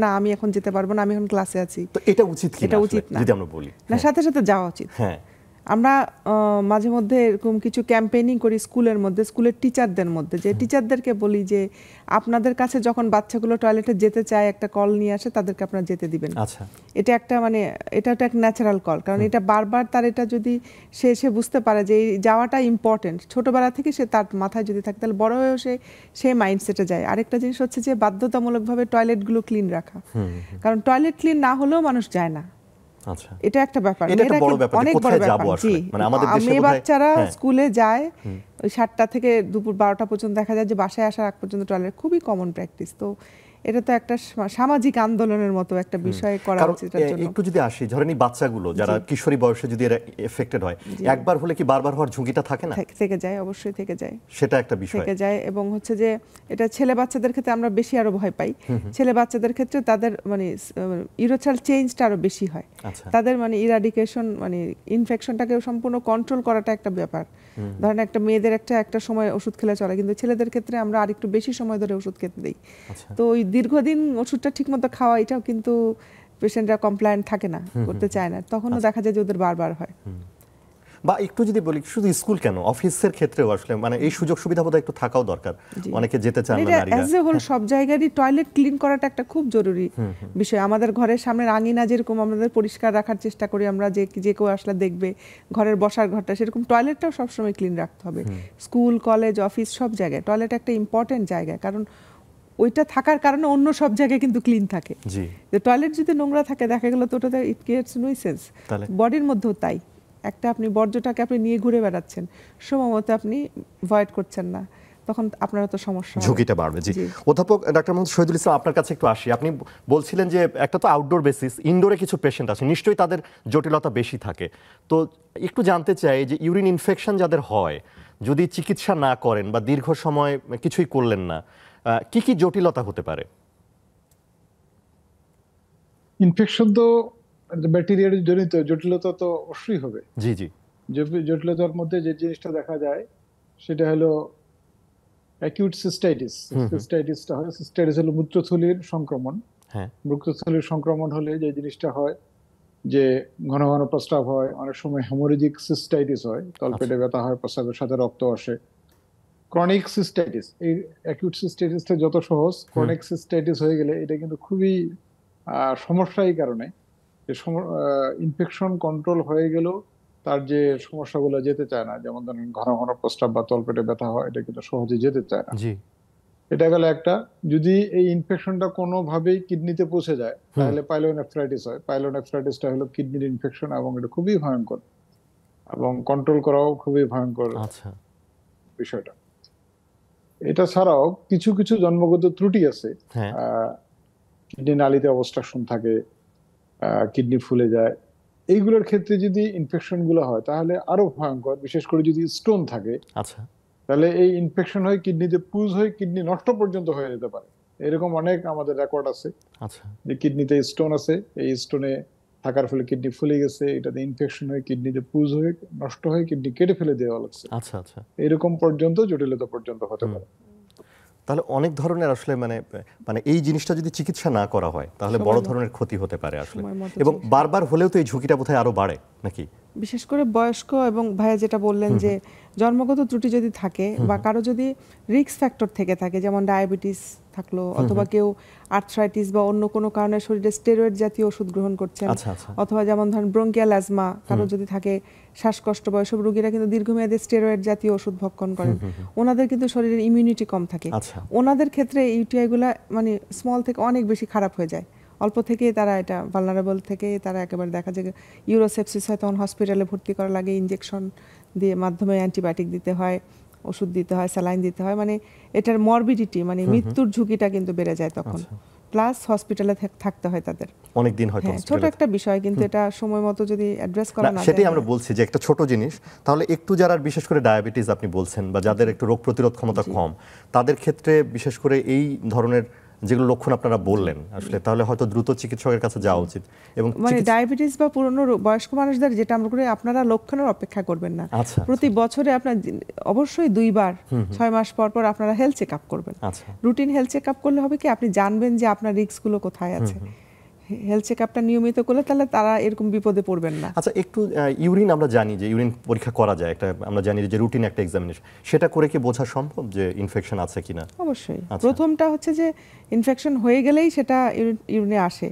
না আমি এখন যেতে পারবো না, আমি এখন ক্লাসে আছি। তো এটা উচিত কি? এটা উচিত না, যদি আমরা বলি না, সাথে সাথে যাওয়া উচিত। হ্যাঁ, আমরা মাঝে মধ্যে এরকম কিছু ক্যাম্পেইনিং করি স্কুলের মধ্যে, স্কুলের টিচারদের মধ্যে, যে টিচারদেরকে বলি যে আপনাদের কাছে যখন বাচ্চাগুলো টয়লেটে যেতে চায়, একটা কল নিয়ে আসে, তাদেরকে আপনারা যেতে দিবেন। এটা একটা মানে এটা একটা ন্যাচারাল কল, কারণ এটা বারবার তার এটা যদি সে বুঝতে পারে যে এই যাওয়াটা ইম্পর্টেন্ট, ছোটবেলা থেকে সে তার মাথায় যদি থাকে, তাহলে বড় হয়েও সে মাইন্ডসেটে যায়। আরেকটা জিনিস হচ্ছে যে বাধ্যতামূলকভাবে টয়লেটগুলো ক্লিন রাখা, কারণ টয়লেট ক্লিন না হলেও মানুষ যায় না। এটা একটা ব্যাপার, অনেক বড় ব্যাপার। জি, মেয়ে বাচ্চারা স্কুলে যায় ওই 7টা থেকে দুপুর 12টা পর্যন্ত, দেখা যায় যে বাসায় আসার আগ পর্যন্ত টয়লেট, খুবই কমন প্র্যাকটিস। তো এটা তো একটা সামাজিক আন্দোলনের মতো একটা বিষয় করা উচিত। একটু যদি আসি, ধরেন এই বাচ্চাগুলো যারা কিশোরী বয়সে যদি এরা এফেক্টেড হয়, একবার হলে কি বারবার হওয়ার ঝুঁকিটা থাকে না? থেকে যায়, অবশ্যই থেকে যায়, সেটা একটা বিষয় থেকে যায়। এবং হচ্ছে যে এটা ছেলে বাচ্চাদের ক্ষেত্রে আমরা বেশি আরো ভয় পাই। ছেলে বাচ্চাদের ক্ষেত্রে তাদের মানে ইউরোচাল চেঞ্জটা আরো বেশি হয়, তাদের মানে ইরাডিকেশন মানে ইনফেকশনটাকে সম্পূর্ণ কন্ট্রোল করাটা একটা ব্যাপার। ধরেন একটা মেয়েদের একটা সময় ওষুধ খেলে চলে, কিন্তু ছেলেদের ক্ষেত্রে আমরা আরেকটু বেশি সময় ধরে ওষুধ খেতে দিই। তো ওই দীর্ঘদিন ওষুধটা ঠিকমতো খাওয়া, এটাও কিন্তু পেশেন্টরা কমপ্লায়েন্ট থাকে না, করতে চায় না, তখনও দেখা যায় যে ওদের বারবার হয়। বা একটু যদি বলি, শুধু স্কুল কেন, অফিসের ক্ষেত্রেও আসলে মানে এই সুযোগ সুবিধা বোধহয় একটু থাকাও দরকার। অনেকে যেতে চান না নারীরা। অ্যাজ এ হোল সব জায়গারই টয়লেট ক্লিন করাটা একটা খুব জরুরি বিষয়। আমাদের ঘরের সামনের আঙিনা যেরকম আমাদের পরিষ্কার রাখার চেষ্টা করি আমরা, যে কেউ আসলে দেখবে ঘরের বসার ঘরটা, সেরকম টয়লেটটাও সবসময় ক্লিন রাখতে হবে। স্কুল, কলেজ, অফিস সব জায়গায় টয়লেট একটা ইম্পর্টেন্ট জায়গা, কারণ ওইটা থাকার কারণে অন্য সব জায়গায় কিন্তু ক্লিন থাকে। যে টয়লেট যদি নোংরা থাকে, দেখা গেল তো ওটাতে ইট ক্রিয়েটস নুইসেন্স। বডির মধ্যেও তাই, একটা আপনি বর্জ্যটাকে আপনি নিয়ে ঘুরে বেড়াচ্ছেন, সময়মতো আপনি ভয়েড করছেন না, তখন আপনার তো সমস্যা, ঝুঁকিটা বাড়বে। জি, অধ্যাপক ডাক্তার মোহাম্মদ শহীদুল ইসলাম, আপনার কাছে একটু আসি। আপনি বলছিলেন যে একটা তো আউটডোর বেসিস, ইনডোরে কিছু পেশেন্ট আছে, নিশ্চয়ই তাদের জটিলতা বেশি থাকে। তো একটু জানতে চাই যে ইউরিন ইনফেকশন যাদের হয়, যদি চিকিৎসা না করেন বা দীর্ঘ সময় কিছুই করলেন না, কি কি জটিলতা হতে পারে? ইনফেকশন তো ব্যাকটেরিয়া জনিত জটিলতা তো অবশ্যই হবে। জি জি। জটিলতার মধ্যে যে জিনিসটা দেখা যায় সেটা হলো অ্যাকিউট সিস্টাইটিস। সিস্টাইটিসটা হয়, সিস্টাইটিস হলো মূত্রথলির সংক্রমণ। হ্যাঁ, মূত্রথলির সংক্রমণ হলে যে জিনিসটা হয় যে ঘন ঘন প্রস্রাব হয়, অনেক সময় হেমোরেজিক সিস্টাইটিস হয়, তলপেটে ব্যথা হয়, প্রস্রাবের সাথে রক্ত আসে। ক্রনিক সিস্টাইটিস, এই অ্যাকিউট সিস্টাইটিসটা যত সহজ, ক্রনিক সিস্টাইটিস হয়ে গেলে এটা কিন্তু খুবই সমস্যা। এই কারণে যে ইনফেকশন কন্ট্রোল হয়ে গেলেও তার যে সমস্যাগুলো যেতে চায় না, যেমন ধরেন ঘন ঘন প্রস্রাব বা তলপেটে ব্যথা হয়, এটা কিন্তু সহজে যেতে চায় না। জি। এটা গেল একটা। যদি এই ইনফেকশনটা কোনোভাবেই কিডনিতে পৌঁছে যায় তাহলে পাইলোনেফ্রাইটিস হয়। পাইলোনেফ্রাইটিসটা হলো কিডনির ইনফেকশন এবং এটা খুবই ভয়ঙ্কর এবং কন্ট্রোল করাও খুবই ভয়ঙ্কর বিষয়টা। এটা ছাড়াও কিছু কিছু জন্মগত ত্রুটি আছে। কিডনি নালীতে অবস্ট্রাকশন থাকে, কিডনি ফুলে যায়। এইগুলোর ক্ষেত্রে যদি ইনফেকশন গুলো হয় তাহলে আরো ভয়ঙ্কর, বিশেষ করে যদি স্টোন থাকে। তাহলে এই ইনফেকশন হয়ে কিডনিতে পুজ হয়ে কিডনি নষ্ট পর্যন্ত হয়ে যেতে পারে। এরকম অনেক আমাদের রেকর্ড আছে যে কিডনিতে স্টোন আছে, এই স্টোনে থাকার ফলে কিডনি ফুলে গেছে, এটাতে ইনফেকশন হয়ে কিডনিতে পুজ হয়ে নষ্ট হয়ে কিডনি কেটে ফেলে দেওয়া লাগছে। এরকম পর্যন্ত জটিলতা পর্যন্ত হতে পারে। তাহলে অনেক ধরনের আসলে মানে এই জিনিসটা যদি চিকিৎসা না করা হয় তাহলে বড় ধরনের ক্ষতি হতে পারে আসলে, এবং বারবার হলেও তো এই ঝুঁকিটা বোধহয় আরো বাড়ে নাকি? বিশেষ করে বয়স্ক এবং ভাইয়া যেটা বললেন যে জন্মগত ত্রুটি যদি থাকে বা কারো যদি রিস্ক ফ্যাক্টর থেকে থাকে, যেমন ডায়াবেটিস থাকলো, অথবা কেউ আর্থ্রাইটিস বা অন্য কোনো কারণে শরীরে স্টেরয়েড জাতীয় ওষুধ গ্রহণ করছেন, অথবা যেমন ধরেন ব্রঙ্কিয়াল অ্যাজমা কারো যদি থাকে, শ্বাসকষ্ট, বা এসব রোগীরা কিন্তু দীর্ঘমেয়াদী স্টেরয়েড জাতীয় ওষুধ ভক্ষণ করেন, ওনাদের কিন্তু শরীরের ইমিউনিটি কম থাকে। ওনাদের ক্ষেত্রে ইউটিআই গুলা মানে স্মল থেকে অনেক বেশি খারাপ হয়ে যায়। অল্প থেকে তারা এটা ভালনারেবল থেকে তারা একেবারে দেখা যায় ইউরোসেপসিস হয়, তখন হসপিটালে ভর্তি করা লাগে, ইনজেকশন দিয়ে মাধ্যমে অ্যান্টিবায়োটিক দিতে হয়, ওষুধ দিতে হয়, স্যালাইন দিতে হয়, মানে এটার মরবিডিটি মানে মৃত্যুর ঝুঁকিটা কিন্তু বেড়ে যায় তখন। প্লাস হসপিটালে থাকতে হয় তাদের অনেক দিন, হয়তো ছোট একটা বিষয় কিন্তু এটা সময় মতো যদি অ্যাড্রেস করা না যায়, সেটাই আমরা বলছি যে একটা ছোট জিনিস। তাহলে একটু যারা বিশেষ করে ডায়াবেটিস আপনি বলছেন বা যাদের একটু রোগ প্রতিরোধ ক্ষমতা কম, তাদের ক্ষেত্রে বিশেষ করে এই ধরনের যেগুলো লক্ষণ আপনারা বললেন আসলে, তাহলে হয়তো দ্রুত চিকিৎসকের কাছে যাওয়া উচিত। এবং মানে ডায়াবেটিস বা পুরনো বয়স্ক মানুষদের যেটা আমরা করে, আপনারা লক্ষণের অপেক্ষা করবেন না, প্রতি বছরে আপনার অবশ্যই 2 বার 6 মাস পর পর আপনারা হেলথ চেক আপ করবেন। রুটিন হেলথ চেক আপ করলে হবে কি, আপনি জানবেন যে আপনার রিস্কগুলো কোথায় আছে। হেলথ চেক আপটা নিয়মিত করলে তাহলে তারা এরকম বিপদে পড়বেন না। আচ্ছা, একটু ইউরিন আমরা জানি যে ইউরিন পরীক্ষা করা যায়, একটা আমরা জানি যে রুটিন একটা এক্সামিনেশন, সেটা করে কি বোঝা সম্ভব যে ইনফেকশন আছে কিনা? অবশ্যই। প্রথমটা হচ্ছে যে ইনফেকশন হয়ে গেলেই সেটা ইউরিনে আসে,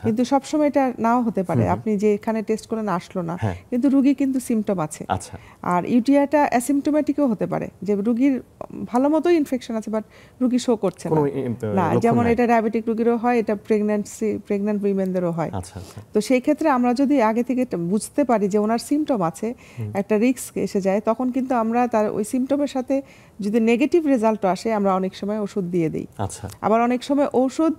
কিন্তু সবসময় এটা নাও হতে পারে। আপনি যে এখানে টেস্ট করলেন আসলো না, কিন্তু রোগী কিন্তু সিমটম আছে। আর ইউটিআইটা অ্যাসিমটোম্যাটিকও হতে পারে, যে রোগীর ভালো মতোই ইনফেকশন আছে বাট রোগী শো করছে না, যেমন এটা ডায়াবেটিক রোগীরও হয়, এটা প্রেগন্যান্ট উইমেনদেরও হয়। তো সেই ক্ষেত্রে আমরা যদি আগে থেকে বুঝতে পারি যে ওনার সিমটম আছে, একটা রিস্ক এসে যায়, তখন কিন্তু আমরা তার ওই সিমটমের সাথে যদি নেগেটিভ রেজাল্ট আসে আমরা অনেক সময় ওষুধ দিয়ে দিই। আবার অনেক সময় ঔষধ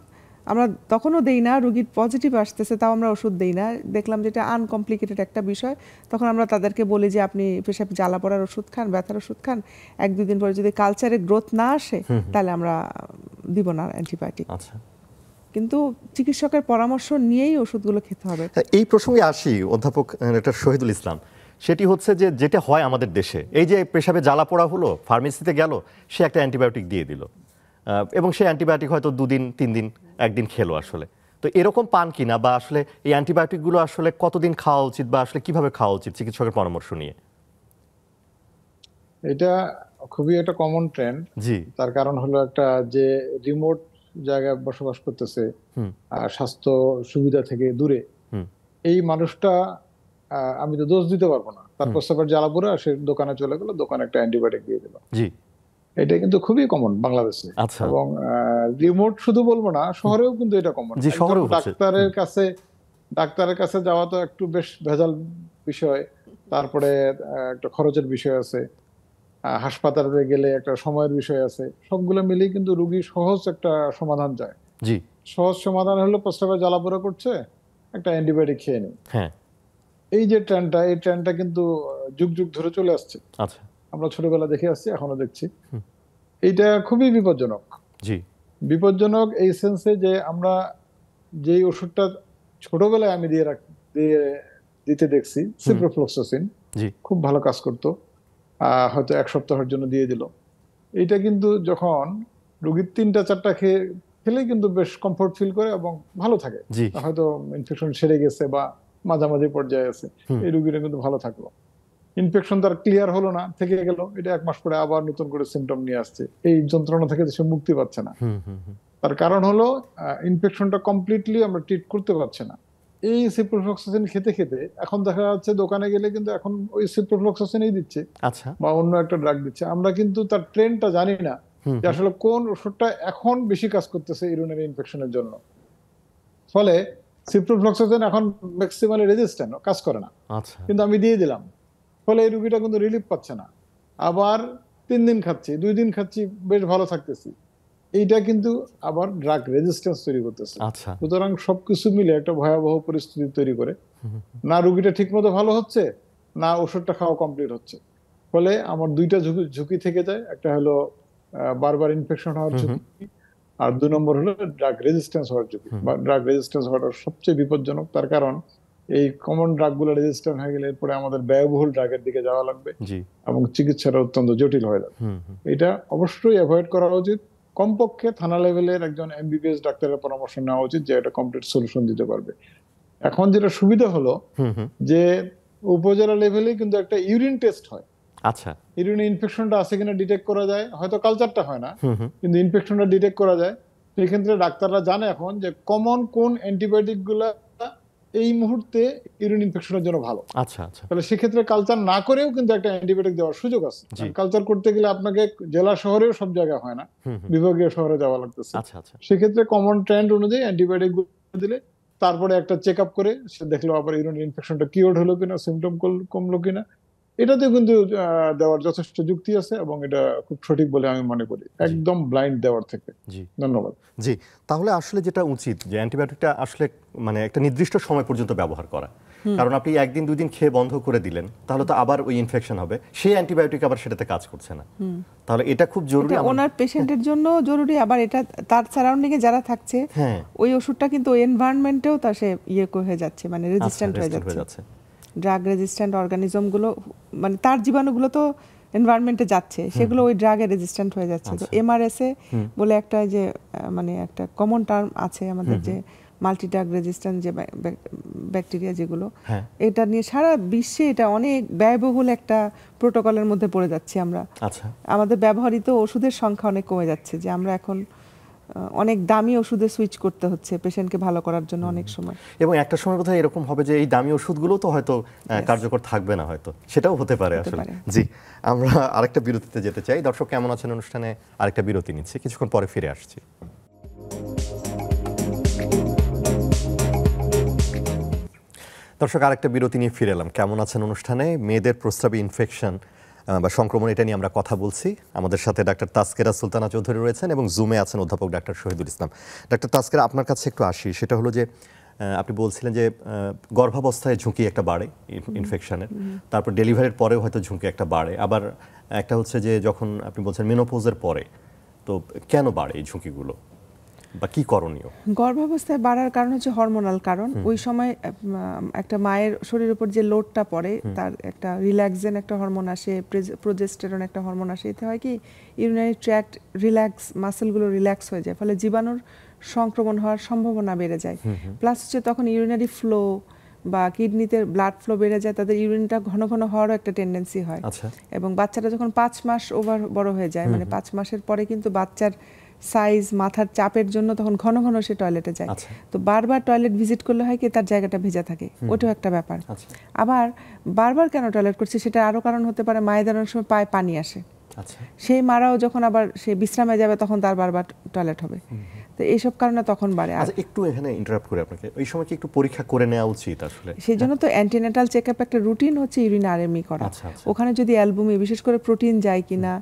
আমরা তখনও দেই না, রোগীর পজিটিভ আসতেছে তাও আমরা ওষুধ দেই না, দেখলাম যেটা আনকমপ্লিকেটেড একটা বিষয়, তখন আমরা তাদেরকে বলি যে আপনি পেশাব জ্বালা পড়ার ওষুধ খান, ব্যথার ওষুধ খান, 1-2 দিন পরে যদি কালচারে গ্রোথ না আসে তাহলে আমরা দিব না অ্যান্টিবায়োটিক। কিন্তু চিকিৎসকের পরামর্শ নিয়েই ওষুধগুলো খেতে হবে। এই প্রসঙ্গে আসি অধ্যাপক ডক্টর শহীদুল ইসলাম, সেটি হচ্ছে যে যেটা হয় আমাদের দেশে, এই যে পেশাবে জ্বালা পোড়া হলো, ফার্মেসিতে গেল, সে একটা অ্যান্টিবায়োটিক দিয়ে দিল, এবং সেই অ্যান্টিবায়োটিক হয়তো 2 দিন 3 দিন 1 দিন খেলো আসলে। তো এরকম পান কিনা, বা আসলে এই অ্যান্টিবায়োটিকগুলো আসলে কতদিন খাওয়া উচিত, বা আসলে কিভাবে খাওয়া উচিত চিকিৎসকের পরামর্শ নিয়ে? এটা খুবই একটা কমন ট্রেন্ড। তার কারণ হলো একটা যে রিমোট জায়গায় বসবাস করতেছে, স্বাস্থ্য সুবিধা থেকে দূরে, এই মানুষটা আমি তো দোষ দিতে পারবো না, তার প্রস্রাবের জ্বালা পোড়া, সে দোকানে চলে গেল, দোকানে একটা অ্যান্টিবায়োটিক দিয়ে দিল। এটা কিন্তু খুবই কমন বাংলাদেশে। এবং রিমোট শুধু বলবো না, শহরেও কিন্তু এটা কমন। ডাক্তারের কাছে যাওয়া তো একটু বেশ ভেজাল বিষয়, তারপরে একটা খরচের বিষয় আছে, হাসপাতালে গেলে একটা সময়ের বিষয় আছে, সবগুলো মিলিয়ে কিন্তু রোগী সহজ একটা সমাধান চায়। সহজ সমাধান হলো প্রস্রাবে জ্বালা পোড়া করছে, একটা অ্যান্টিবায়োটিক খেয়ে নিই। এই যে ট্রেন্ডটা, এই ট্রেন্ডটা কিন্তু যুগ যুগ ধরে চলে আসছে। আমরা ছোটবেলা দেখে আসছি, এখনো দেখছি। এইটা খুবই বিপজ্জনক। বিপজ্জনক এই সেন্সে যে আমরা যেই ওষুধটা ছোটবেলায় আমি দিয়ে দিতে দেখছি সিপ্রোফ্লক্সাসিন, খুব ভালো কাজ করতো, হয়তো 1 সপ্তাহের জন্য দিয়ে দিল। এটা কিন্তু যখন রোগীর 3টা-4টা খেলেই কিন্তু বেশ কমফোর্ট ফিল করে এবং ভালো থাকে, হয়তো ইনফেকশন সেরে গেছে বা মাঝামাঝি পর্যায়ে আছে, এই রোগীরা কিন্তু ভালো থাকলো। ইনফেকশন তার ক্লিয়ার হলো না, থেকে গেল, এটা 1 মাস পরে আবার নতুন করে সিমটম নিয়ে আসছে, এই যন্ত্রণা থেকে সে মুক্তি পাচ্ছে না। তার কারণ হলো ইনফেকশনটা কমপ্লিটলি আমরা ট্রিট করতে পারছি না। এই সিপ্রোফ্লক্সাসিন খেতে খেতে এখন দেখা যাচ্ছে দোকানে গেলে কিন্তু এখন ওই সিপ্রোফ্লক্সাসিনই দিচ্ছে, বা অন্য একটা ড্রাগ দিচ্ছে। আমরা কিন্তু তার ট্রেন্ডটা জানি না যে আসলে কোন ওষুধটা এখন বেশি কাজ করতেছে ইউরিনারি ইনফেকশনের জন্য। ফলে সিপ্রোফ্লক্সাসিন এখন ম্যাক্সিমালি রেজিস্ট্যান্ট, কাজ করে না, কিন্তু আমি দিয়ে দিলাম, ফলে এই রোগীটা কিন্তু রিলিফ পাচ্ছে না। আবার 3 দিন খাচ্ছি, 2 দিন খাচ্ছি, বেশ ভালো থাকতেছি, এইটা কিন্তু আবার ড্রাগ রেজিস্ট্যান্স তৈরি করতেছে। সুতরাং সবকিছু মিলে একটা ভয়াবহ পরিস্থিতি তৈরি করে, না রোগীটা ঠিক মতো ভালো হচ্ছে, না ওষুধটা খাওয়া কমপ্লিট হচ্ছে। ফলে আমার 2টা ঝুঁকি থেকে যায়, একটা হলো বারবার ইনফেকশন হওয়ার ঝুঁকি, আর 2 নম্বর হলো ড্রাগ রেজিস্ট্যান্স হওয়ার ঝুঁকি। বা ড্রাগ রেজিস্ট্যান্স হওয়াটা সবচেয়ে বিপজ্জনক, তার কারণ এই কমন ড্রাগগুলো রেজিস্ট্যান্ট হয়ে গেলে এরপরে আমাদের ব্যয়বহুল ড্রাগের দিকে যাওয়া লাগবে এবং চিকিৎসাটা অত্যন্ত জটিল হয়ে যাবে। এটা অবশ্যই অ্যাভয়েড করা উচিত। কমপক্ষে থানা লেভেলের একজন MBBS ডাক্তারের পরামর্শ নেওয়া উচিত, যে এটা কমপ্লিট সলিউশন দিতে পারবে। এখন যেটা সুবিধা হলো যে উপজেলা লেভেলে কিন্তু একটা ইউরিন টেস্ট হয়। ইউরিনে ইনফেকশনটা আছে কিনা ডিটেক্ট করা যায়, হয়তো কালচারটা হয় না, কিন্তু ইনফেকশনটা ডিটেক্ট করা যায়। সেই ক্ষেত্রে ডাক্তাররা জানে এখন যে কমন কোন অ্যান্টিবায়োটিক গুলা এই মুহূর্তে ইউরিন ইনফেকশনের জন্য ভালো। তাহলে সেক্ষেত্রে কালচার না করেও কিন্তু একটা অ্যান্টিবায়োটিক দেওয়ার সুযোগ আছে। কালচার করতে গেলে আপনাকে জেলা শহরেও সব জায়গায় হয় না, বিভাগীয় শহরে যাওয়া লাগতেছে। সেক্ষেত্রে কমন ট্রেন্ড অনুযায়ী অ্যান্টিবায়োটিক দিলে তারপরে একটা চেক আপ করে সে দেখলো আবার ইউরিন ইনফেকশনটা কিওর্ড হলো কিনা, সিমটম কমলো কিনা, এটাতে কিন্তু দেওয়ার যথেষ্ট যুক্তি আছে এবং এটা খুব সঠিক বলে আমি মনে করি, একদম ব্লাইন্ড দেওয়ার থেকে। ধন্যবাদ। জি, তাহলে আসলে যেটা উচিত যে অ্যান্টিবায়োটিকটা আসলে মানে একটা নির্দিষ্ট সময় পর্যন্ত ব্যবহার করা, কারণ আপনি 1 দিন 2 দিন খেয়ে বন্ধ করে দিলেন, তাহলে তো আবার ওই ইনফেকশন হবে, সেই অ্যান্টিবায়োটিক আবার সেটাতে কাজ করছে না। তাহলে এটা খুব জরুরি, ওনার পেশেন্টের জন্য জরুরি। আবার এটা তার সারাউন্ডিং এ যারা থাকছে ওই ওষুধটা কিন্তু ওই এনভায়রনমেন্টেও তা সে হয়ে যাচ্ছে, মানে রেজিস্ট্যান্ট হয়ে যাচ্ছে। ড্রাগ রেজিস্ট্যান্ট অর্গানিজমগুলো, মানে তার জীবাণুগুলো তো এনভায়রনমেন্টে যাচ্ছে, সেগুলো ওই ড্রাগে রেজিস্ট্যান্ট হয়ে যাচ্ছে। তো MRSA বলে একটা যে মানে একটা কমন টার্ম আছে আমাদের, যে মাল্টি ড্রাগ রেজিস্ট্যান্ট যে ব্যাকটেরিয়া যেগুলো, এটা নিয়ে সারা বিশ্বে এটা অনেক ব্যয়বহুল একটা প্রোটোকলের মধ্যে পড়ে যাচ্ছি আমরা। আমাদের ব্যবহৃত ওষুধের সংখ্যা অনেক কমে যাচ্ছে, যে আমরা এখন অনেক দামি ওষুধে সুইচ করতে হচ্ছে পেশেন্টকে ভালো করার জন্য অনেক সময়। এবং একটা সময় বোধহয় এরকম হবে যে এই দামি ওষুধগুলো তো হয়তো কার্যকর থাকবে না, হয়তো সেটাও হতে পারে আসলে। জি, আমরা আরেকটা বিরতিতে যেতে চাই। দর্শক কেমন আছেন অনুষ্ঠানে আরেকটা বিরতি নিচ্ছি, কিছুক্ষণ পরে ফিরে আসছি। দর্শক আরেকটা বিরতি নিয়ে ফিরে এলাম। কেমন আছেন অনুষ্ঠানে মেয়েদের প্রস্রাবে ইনফেকশন বা সংক্রমণ, এটা নিয়ে আমরা কথা বলছি। আমাদের সাথে ডাক্তার তাসকিরা সুলতানা চৌধুরী রয়েছেন এবং জুমে আছেন অধ্যাপক ডাক্তার শহীদুল ইসলাম। ডাক্তার তাসকিরা, আপনার কাছে একটু আসি। সেটা হলো যে আপনি বলছিলেন যে গর্ভাবস্থায় ঝুঁকি একটা বাড়ে ইনফেকশনের, তারপর ডেলিভারির পরেও হয়তো ঝুঁকি একটা বাড়ে, আবার একটা হচ্ছে যে যখন আপনি বলছেন মেনোপোজের পরে, তো কেন বাড়ে এই ঝুঁকিগুলো বা কি করণীয়? গর্ভাবস্থায় বাড়ার কারণ হচ্ছে হরমোনাল কারণ। ওই সময় একটা মায়ের শরীরের উপর যে লোডটা পড়ে, তার একটা রিল্যাক্সেন একটা হরমোন আসে, প্রোজেস্টেরন একটা হরমোন আসে। এতে হয় কি ইউরিনারি ট্র্যাক্ট রিল্যাক্স, মাসেলগুলো রিল্যাক্স হয়ে যায়, ফলে জীবাণুর সংক্রমণ হওয়ার সম্ভাবনা বেড়ে যায়। প্লাস হচ্ছে তখন ইউরিনারি ফ্লো বা কিডনিতে ব্লাড ফ্লো বেড়ে যায়, তাদের ইউরিনটা ঘন ঘন হওয়ারও একটা টেন্ডেন্সি হয়। এবং বাচ্চাটা যখন 5 মাস ওভার বড় হয়ে যায়, মানে 5 মাসের পরে কিন্তু বাচ্চার সাইজ, মাথার চাপের জন্য তখন ঘন ঘন সে টয়লেটে যায়। তো বারবার টয়লেট ভিজিট করলে হয় কি তার জায়গাটা ভেজা থাকে, ওটাও একটা ব্যাপার। আবার বারবার কেন টয়লেট করছে সেটা আরো কারণ হতে পারে, মায়ের দাঁড়ানোর সময় পায়ে পানি আসে, সেই মারাও যখন আবার সে বিশ্রামে যাবে তখন তার বারবার টয়লেট হবে। তো এইসব কারণে তখন বাড়ে। একটু এখানে ইন্টারাপ্ট করে আপনাকে, ওই সময় কি একটু পরীক্ষা করে নেওয়া উচিত আসলে? সেই জন্য তো অ্যান্টিনেটাল চেকআপ একটা রুটিন হচ্ছে ইউরিন আরএমই করা। ওখানে যদি অ্যালবুমি বিশেষ করে প্রোটিন যায় কিনা,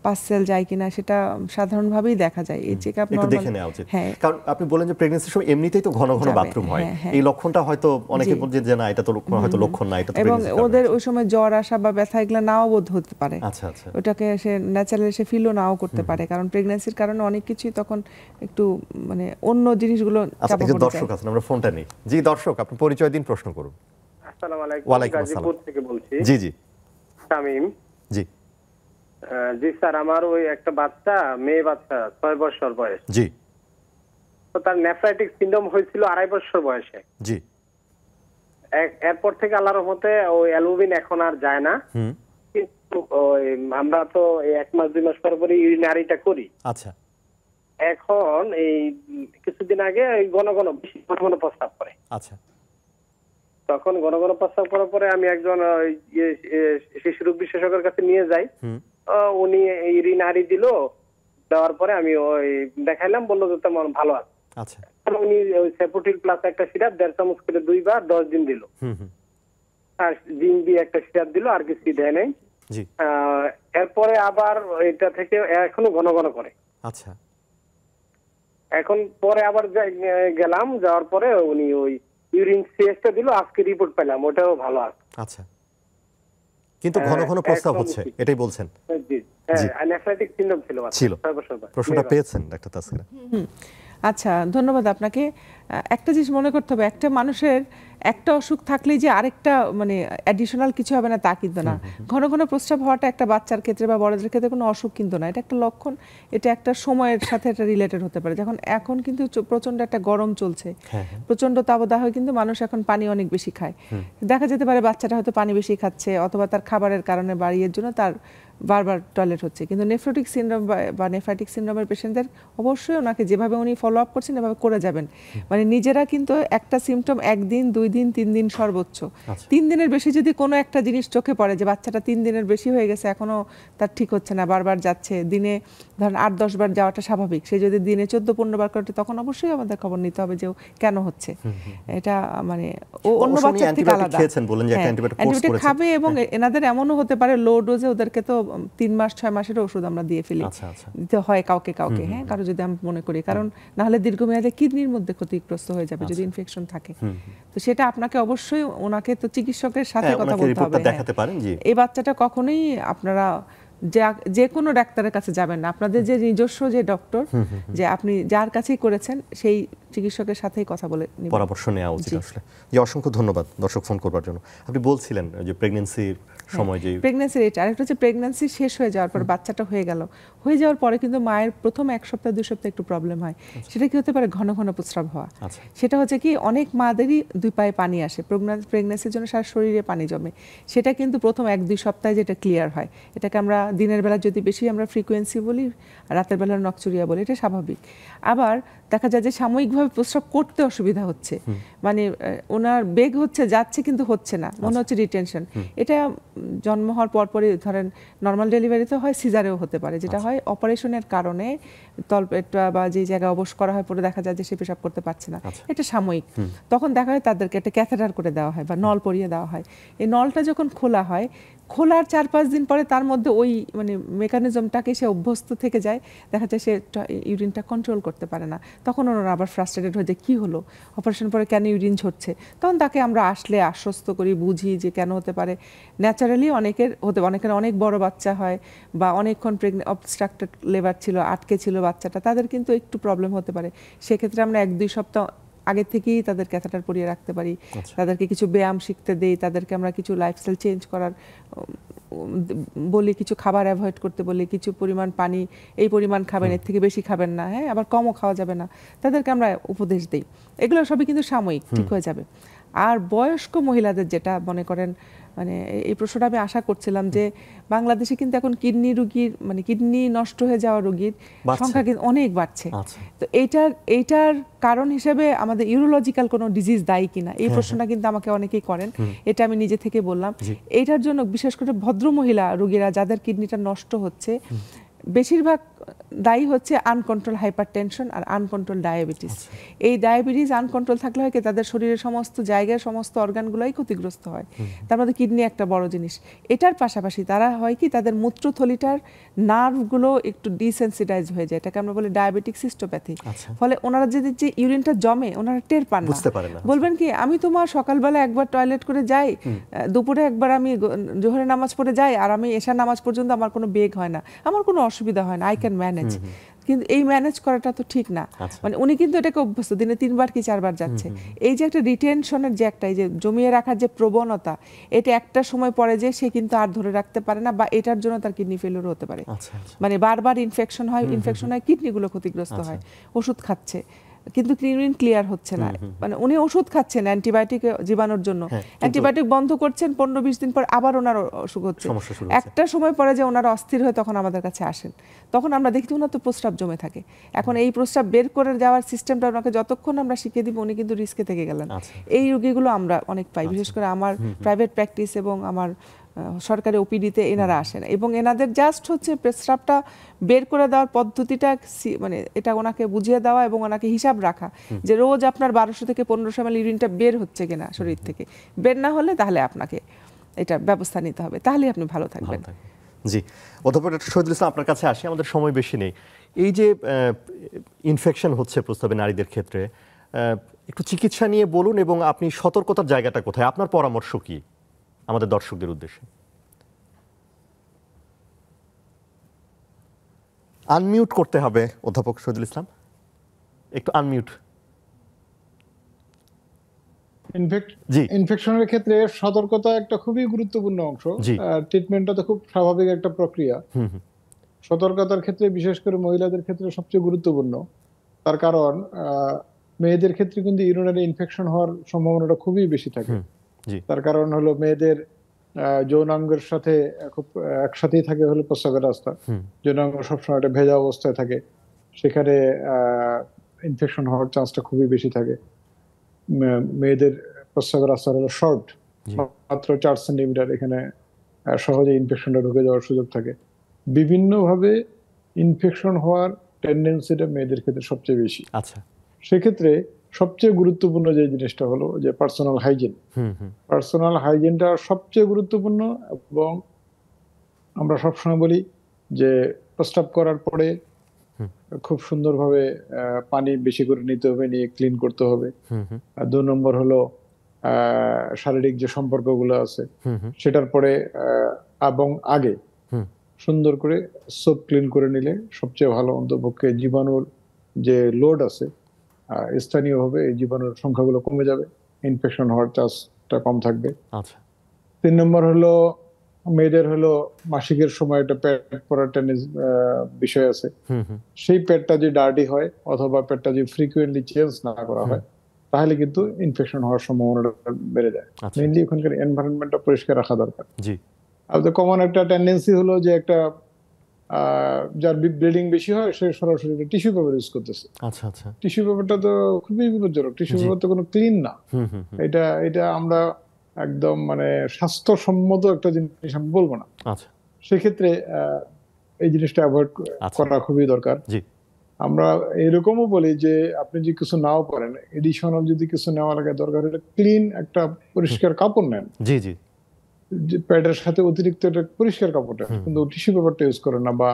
পাসসেল যায় কিনা, সেটা সাধারণভাবেই দেখা যায়। এই চেকআপ নরমাল দেখে নেওয়া উচিত। কারণ আপনি বলেন যে প্রেগন্যান্সির সময় এমনিতেই তো ঘন ঘন বাথরুম হয়, এই লক্ষণটা হয়তো অনেকে বলে যে না এটা তো হয়তো লক্ষণ না, এটা তো এবং ওদের ওই সময় জ্বর আসা বা ব্যথা এগুলো নাও বোধ হতে পারে। ওটাকে সে ন্যাচারালি সে ফিলও নাও করতে পারে, কারণ প্রেগন্যান্সির কারণে অনেক কিছুই তখন একটু মানে অন্য জিনিসগুলো চাপা পড়ে যায়। দর্শক আছেন, আমরা ফোনটা নেই। জি দর্শক, আপনি পরিচয় দিন, প্রশ্ন করুন। আসসালামু আলাইকুম। ওয়ালাইকুম আসসালাম। গাজীপুর থেকে বলছি। জি জি শামীম। জি জি স্যার, আমার ওই একটা বাচ্চা, মেয়ে বাচ্চা, 6 বছর বয়স। জি তো তার নেফ্রাইটিক সিনড্রোম হয়েছিল 2.5 বছর বয়সে। জি এরপর থেকে আল্লাহর রহমতে ওই অ্যালবুমিন এখন আর যায় না। কিন্তু ওই আমরা তো এই 1 মাস 2 মাস পর পরই ইউরিনারিটা করি। আচ্ছা এখন এই কিছুদিন আগে ওই ঘন ঘন বেশি ঘন ঘন প্রস্রাব করে। আচ্ছা তখন ঘন ঘন প্রস্রাব করার পরে আমি একজন শিশু রোগ বিশেষজ্ঞের কাছে নিয়ে যাই। উনি ইউরিনারি দিল, দেওয়ার পরে আমি ওই দেখাইলাম, বললো যে তেমন ভালো আছে। আচ্ছা উনি ওই সেপোটিল প্লাস একটা সিরাপ 1.5 চামচ করে 2 বার 10 দিন দিল। আর জিন দিয়ে একটা সিরাপ দিল, আর কিছু দেয় নাই। জি এরপরে আবার এটা থেকে এখনো ঘন ঘন করে। আচ্ছা এখন পরে আবার গেলাম, যাওয়ার পরে উনি ওই ইউরিন সিএসটা দিল, আজকে রিপোর্ট পেলাম, ওটাও ভালো আছে। আচ্ছা কিন্তু ঘন ঘন প্রস্তাব হচ্ছে, এটাই বলছেন? জি হ্যাঁ, নেফ্রাইটিক সিনড্রোম ছিল। প্রশ্নটা পেয়েছেন ডাক্তার তাসকিনা? আচ্ছা, ধন্যবাদ আপনাকে। একটা জিনিস মনে করতে হবে, একটা মানুষের একটা অসুখ থাকলেই যে আরেকটা মানে অ্যাডিশনাল কিছু হবে না তা কিন্তু না। ঘন ঘন প্রস্রাব হওয়াটা একটা বাচ্চার ক্ষেত্রে বা বড়দের ক্ষেত্রে কোনো অসুখ কিন্তু না, এটা একটা লক্ষণ। এটা একটা সময়ের সাথে এটা রিলেটেড হতে পারে। যখন এখন কিন্তু প্রচন্ড একটা গরম চলছে, প্রচন্ড তাপদাহ, কিন্তু মানুষ এখন পানি অনেক বেশি খায়। দেখা যেতে পারে বাচ্চাটা হয়তো পানি বেশি খাচ্ছে, অথবা তার খাবারের কারণে বাড়ির জন্য তার বারবার টয়লেট হচ্ছে। কিন্তু নেফ্রোটিক সিনড্রোম বা নেফ্রাইটিক সিনড্রোমের পেশেন্টদের অবশ্যই ওনাকে যেভাবে উনি ফলো আপ করছেন এভাবে করে যাবেন। মানে নিজেরা কিন্তু একটা সিমটম 1 দিন 2 দিন 3 দিন সর্বোচ্চ 3 দিনের বেশি যদি কোনো একটা জিনিস চোখে পড়ে যে বাচ্চাটা 3 দিনের বেশি হয়ে গেছে, এখনো তার ঠিক হচ্ছে না, বারবার যাচ্ছে, দিনে ধরেন 8-10 বার যাওয়াটা স্বাভাবিক, সে যদি দিনে 14-15 বার করে, তখন অবশ্যই আমাদের খবর নিতে হবে যে ও কেন হচ্ছে। এটা মানে ও অন্য বাচ্চার থেকে আলাদা। অ্যান্টিবায়োটিক খাবে, এবং এনাদের এমনও হতে পারে লো ডোজে ওদেরকে তো 3 মাস 6 মাসের ওষুধ আমরা দিয়ে ফেলি, দিতে হয় কাউকে কাউকে, হ্যাঁ, কারো যদি আমি মনে করি, কারণ না হলে দীর্ঘমেয়াদে কিডনির মধ্যে ক্ষতিগ্রস্ত হয়ে যাবে যদি ইনফেকশন থাকে। তো সেটা আপনাকে অবশ্যই ওনাকে তো চিকিৎসকের সাথে কথা বলতে হবে। এই বাচ্চাটা কখনোই আপনারা যে কোনো ডাক্তারের কাছে যাবেন না, আপনাদের যে নিজস্ব যে ডক্টর, যে আপনি যার কাছেই করেছেন সেই চিকিৎসকের সাথেই কথা বলে পরামর্শ নেওয়া উচিত আসলে। যে অসংখ্য ধন্যবাদ দর্শক ফোন করবার জন্য। আপনি বলছিলেন যে প্রেগন্যান্সির সময় যে প্রেগন্যান্সির এটা আরেকটা হচ্ছে প্রেগন্যান্সি শেষ হয়ে যাওয়ার পর বাচ্চাটা হয়ে যাওয়ার পরে কিন্তু মায়ের প্রথম 1 সপ্তাহ 2 সপ্তাহ একটু প্রবলেম হয়। সেটা কি হতে পারে? ঘন ঘন প্রস্রাব হওয়া। সেটা হচ্ছে কি, অনেক মাদেরই 2 পায়ে পানি আসে, প্রেগন্যান্সির জন্য সারা শরীরে পানি জমে। সেটা কিন্তু প্রথম 1-2 সপ্তাহে যেটা ক্লিয়ার হয়, এটাকে আমরা দিনের বেলা যদি বেশি আমরা ফ্রিকোয়েন্সি বলি, রাতের বেলা নকচুরিয়া বলি, এটা স্বাভাবিক। আবার দেখা যায় যে সাময়িকভাবে প্রস্রাব করতে অসুবিধা হচ্ছে, মানে ওনার বেগ হচ্ছে, যাচ্ছে কিন্তু হচ্ছে না, মনে হচ্ছে রিটেনশন। এটা জন্ম হওয়ার পরপরই, ধরেন নর্মাল ডেলিভারিতে হয়, সিজারেও হতে পারে, যেটা হয় অপারেশনের কারণে তলপেটটা বা যে জায়গায় অবশ করা হয়, পরে দেখা যায় যে সে পেশাব করতে পারছে না, এটা সাময়িক। তখন দেখা হয় তাদেরকে একটা ক্যাথেটার করে দেওয়া হয় বা নল পরিয়ে দেওয়া হয়। এই নলটা যখন খোলা হয়, খোলার 4-5 দিন পরে তার মধ্যে ওই মানে মেকানিজমটাকে সে অভ্যস্ত থেকে যায়, দেখা যায় সে ইউরিনটা কন্ট্রোল করতে পারে না। তখন ওনারা আবার ফ্রাস্ট্রেটেড হয়ে যায়, কী হলো, অপারেশন পরে কেন ইউরিন ঝরছে। তখন তাকে আমরা আসলে আশ্বস্ত করি, বুঝি যে কেন হতে পারে। ন্যাচারালি অনেকের অনেক বড় বাচ্চা হয়, বা অনেকক্ষণ অবস্ট্রাক্টেড লেবার ছিল, আটকে ছিল বাচ্চাটা, তাদের কিন্তু একটু প্রবলেম হতে পারে। সেক্ষেত্রে আমরা 1-2 সপ্তাহ আগে থেকেই তাদের ক্যাথেটার পরিয়ে রাখতে পারি, তাদেরকে কিছু ব্যায়াম শিখতে দেই, তাদেরকে আমরা কিছু লাইফস্টাইল চেঞ্জ করার বলি, কিছু খাবার অ্যাভয়েড করতে বলি, কিছু পরিমাণ পানি এই পরিমাণ খাবেন, এর থেকে বেশি খাবেন না, হ্যাঁ, আবার কমও খাওয়া যাবে না, তাদেরকে আমরা উপদেশ দিই। এগুলো সবই কিন্তু সাময়িক, ঠিক হয়ে যাবে। আর বয়স্ক মহিলাদের যেটা মনে করেন, মানে এই প্রশ্নটা আমি আশা করছিলাম যে বাংলাদেশে কিন্তু এখন কিডনি রোগীর, মানে কিডনি নষ্ট হয়ে যাওয়া রোগীর সংখ্যা কিন্তু অনেক বাড়ছে। তো এইটার কারণ হিসেবে আমাদের ইউরোলজিক্যাল কোনো ডিজিজ দায়ী কিনা, এই প্রশ্নটা কিন্তু আমাকে অনেকেই করেন, এটা আমি নিজে থেকে বললাম। এইটার জন্য বিশেষ করে ভদ্র মহিলা রোগীরা যাদের কিডনিটা নষ্ট হচ্ছে, বেশিরভাগ দায়ী হচ্ছে আনকন্ট্রোল হাইপারটেনশন আর আনকন্ট্রোল ডায়াবেটিস। এই ডায়াবেটিস আনকন্ট্রোল থাকলে হয় কি, তাদের শরীরের সমস্ত জায়গায় সমস্ত অর্গানগুলোই ক্ষতিগ্রস্ত হয়, তার মধ্যে কিডনি একটা বড় জিনিস। এটার পাশাপাশি তারা হয় কি, তাদের মূত্রথলিটার নার্ভগুলো একটু ডিসেন্সিটাইজ হয়ে যায়, এটাকে আমরা বলি ডায়াবেটিক সিস্টোপ্যাথি। ফলে ওনারা যদি যে ইউরিনটা জমে, ওনারা টের পান না। বলবেন কি, আমি তোমার সকালবেলা একবার টয়লেট করে যাই, দুপুরে একবার আমি জোহরের নামাজ পড়ে যাই, আর আমি এশার নামাজ পর্যন্ত আমার কোনো বেগ হয় না, আমার কোনো অসুবিধা হয় না, আই ক্যান ম্যানেজ। কিন্তু এই ম্যানেজ করাটা তো ঠিক না। মানে উনি কিন্তু এটাকে অভ্যস্ত, দিনে 3 বার কি 4 বার যাচ্ছে। এই যে একটা রিটেনশনের যে একটা, এই যে জমিয়ে রাখার যে প্রবণতা, এটা একটা সময় পরে যে সে কিন্তু আর ধরে রাখতে পারে না, বা এটার জন্য তার কিডনি ফেলিওর হতে পারে। মানে বারবার ইনফেকশন হয়, কিডনিগুলো ক্ষতিগ্রস্ত হয়, ওষুধ খাচ্ছে কিন্তু ইউরিন ক্লিয়ার হচ্ছে না। মানে উনি ওষুধ খাচ্ছেন অ্যান্টিবায়োটিক জীবাণুর জন্য, অ্যান্টিবায়োটিক বন্ধ করছেন, 15-20 দিন পর আবার ওনার অসুখ হচ্ছে। একটা সময় পরে যে ওনারা অস্থির হয়ে তখন আমাদের কাছে আসেন, তখন আমরা দেখি ওনার তো প্রস্রাব জমে থাকে। এখন এই প্রস্রাব বের করে যাওয়ার সিস্টেমটা ওনাকে যতক্ষণ আমরা শিখিয়ে দিব, উনি কিন্তু রিস্কে থেকে গেলেন। এই রোগীগুলো আমরা অনেক পাই, বিশেষ করে আমার প্রাইভেট প্র্যাকটিস এবং আমার সরকারি ওপিডিতে এনারা আসেন, এবং এনাদের জাস্ট হচ্ছে প্রস্রাবটা বের করে দেওয়ার পদ্ধতিটা, মানে এটা ওনাকে বুঝিয়ে দেওয়া এবং ওনাকে হিসাব রাখা যে রোজ আপনার 1200 থেকে 1500 ml ইউরিনটা বের হচ্ছে কিনা শরীর থেকে। বের না হলে তাহলে আপনাকে এটা ব্যবস্থা নিতে হবে, তাহলে আপনি ভালো থাকবেন। জি, অধ্যাপক ডক্টর শহীদুল ইসলাম, আপনার কাছে আসি, আমাদের সময় বেশি নেই। এই যে ইনফেকশন হচ্ছে প্রস্রাবে নারীদের ক্ষেত্রে, একটু চিকিৎসা নিয়ে বলুন, এবং আপনি সতর্কতার জায়গাটা কোথায়, আপনার পরামর্শ কি আমাদের দর্শকদের উদ্দেশ্যে? আনমিউট করতে হবে অধ্যাপক শহীদুল ইসলাম, একটু আনমিউট। ইনফেকশনের ক্ষেত্রে সতর্কতা একটা খুবই গুরুত্বপূর্ণ অংশ। ট্রিটমেন্টটা তো খুব স্বাভাবিক একটা প্রক্রিয়া। সতর্কতার ক্ষেত্রে বিশেষ করে মহিলাদের ক্ষেত্রে সবচেয়ে গুরুত্বপূর্ণ, তার কারণ মেয়েদের ক্ষেত্রে কিন্তু ইউরিনারি ইনফেকশন হওয়ার সম্ভাবনাটা খুবই বেশি থাকে। তার কারণ হলো মেয়েদের যৌনাঙ্গের সাথে খুব একসাথেই থাকে হলো প্রস্রাবের রাস্তা, যৌনাঙ্গ সবসময় একটা ভেজা অবস্থায় থাকে, সেখানে ইনফেকশন হওয়ার চান্সটা খুবই বেশি থাকে। মেয়েদের প্রস্রাবের রাস্তা হলো শর্ট, মাত্র 4 সেন্টিমিটার, এখানে সহজে ইনফেকশনটা ঢুকে যাওয়ার সুযোগ থাকে। বিভিন্নভাবে ইনফেকশন হওয়ার টেন্ডেন্সিটা মেয়েদের ক্ষেত্রে সবচেয়ে বেশি। সেক্ষেত্রে সবচেয়ে গুরুত্বপূর্ণ যে জিনিসটা হলো যে পার্সোনাল হাইজিন। পার্সোনাল হাইজিনটা সবচেয়ে গুরুত্বপূর্ণ, এবং আমরা সবসময় বলি যে প্রস্রাব করার পরে খুব সুন্দরভাবে পানি বেশি করে নিতে হবে, নিয়ে ক্লিন করতে হবে। আর 2 নম্বর হলো শারীরিক যে সম্পর্কগুলো আছে সেটার পরে এবং আগে সুন্দর করে সোপ ক্লিন করে নিলে সবচেয়ে ভালো। অন্তপক্ষে জীবাণুর যে লোড আছে স্থানীয়ভাবে এই জীবাণুর সংখ্যাগুলো কমে যাবে, ইনফেকশন হওয়ার চান্সটা কম থাকবে। 3 নম্বর হলো মেয়েদের হলো মাসিকের সময় একটা পেট পড়ার বিষয় আছে। সেই পেটটা যদি ডার্টি হয় অথবা পেটটা যদি ফ্রিকুয়েন্টলি চেঞ্জ না করা হয়, তাহলে কিন্তু ইনফেকশন হওয়ার সম্ভাবনাটা বেড়ে যায়। মেইনলি ওখানকার এনভায়রনমেন্টটা পরিষ্কার রাখা দরকার। আর তো কমন একটা টেন্ডেন্সি হলো যে একটা যার ব্লিডিং বেশি হয় সে সরাসরি টিস্যু পেপার ইউজ করতেছে। টিস্যু পেপারটা তো খুবই বিপজ্জনক, টিস্যু পেপার তো কোনো ক্লিন না। এটা আমরা একদম মানে স্বাস্থ্যসম্মত একটা জিনিস আমি বলবো না। সেক্ষেত্রে এই জিনিসটা অ্যাভয়েড করা খুবই দরকার। আমরা এরকমও বলি যে আপনি যদি কিছু নাও করেন, এডিশনাল যদি কিছু নেওয়া লাগে, দরকার হলে ক্লিন একটা পরিষ্কার কাপড় নেন, প্যাডের সাথে অতিরিক্ত একটা পরিষ্কার কাপড়টা, কিন্তু টিস্যু পেপারটা ইউজ করেন না, বা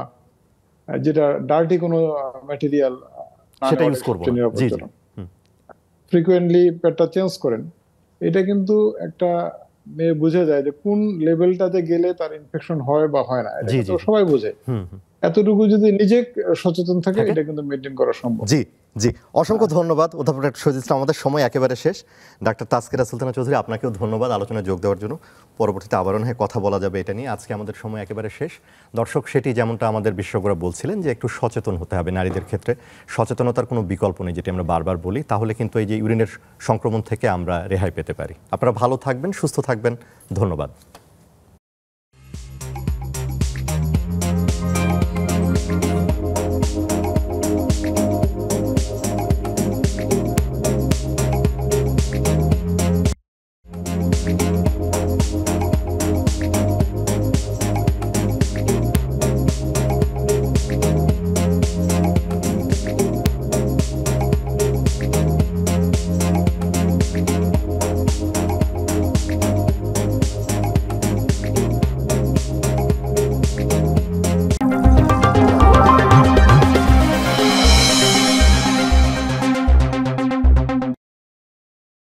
যেটা ডার্টি কোনো ম্যাটেরিয়াল সেটা ইউজ করবেন না। ফ্রিকুয়েন্টলি প্যাডটা চেঞ্জ করেন। এটা কিন্তু একটা মেয়ে বুঝে যায় যে কোন লেভেলটাতে গেলে তার ইনফেকশন হয় বা হয় না, এটা তো সবাই বোঝে। এতটুকু যদি নিজে সচেতন থাকে, এটা কিন্তু মেইনটেইন করা সম্ভব। জি, অসংখ্য ধন্যবাদ অধ্যাপক ডক্টর শহীদুল ইসলাম। আমাদের সময় একেবারে শেষ। ডাক্তার তাসকিরা সুলতানা চৌধুরী, আপনাকেও ধন্যবাদ আলোচনায় যোগ দেওয়ার জন্য। পরবর্তীতে আবারও কথা বলা যাবে এটা নিয়ে। আজকে আমাদের সময় একেবারে শেষ। দর্শক, সেটি যেমনটা আমাদের বিশেষজ্ঞরা বলছিলেন যে একটু সচেতন হতে হবে নারীদের ক্ষেত্রে। সচেতনতার কোনো বিকল্প নেই, যেটি আমরা বারবার বলি। তাহলে কিন্তু এই যে ইউরিনের সংক্রমণ থেকে আমরা রেহাই পেতে পারি। আপনারা ভালো থাকবেন, সুস্থ থাকবেন। ধন্যবাদ।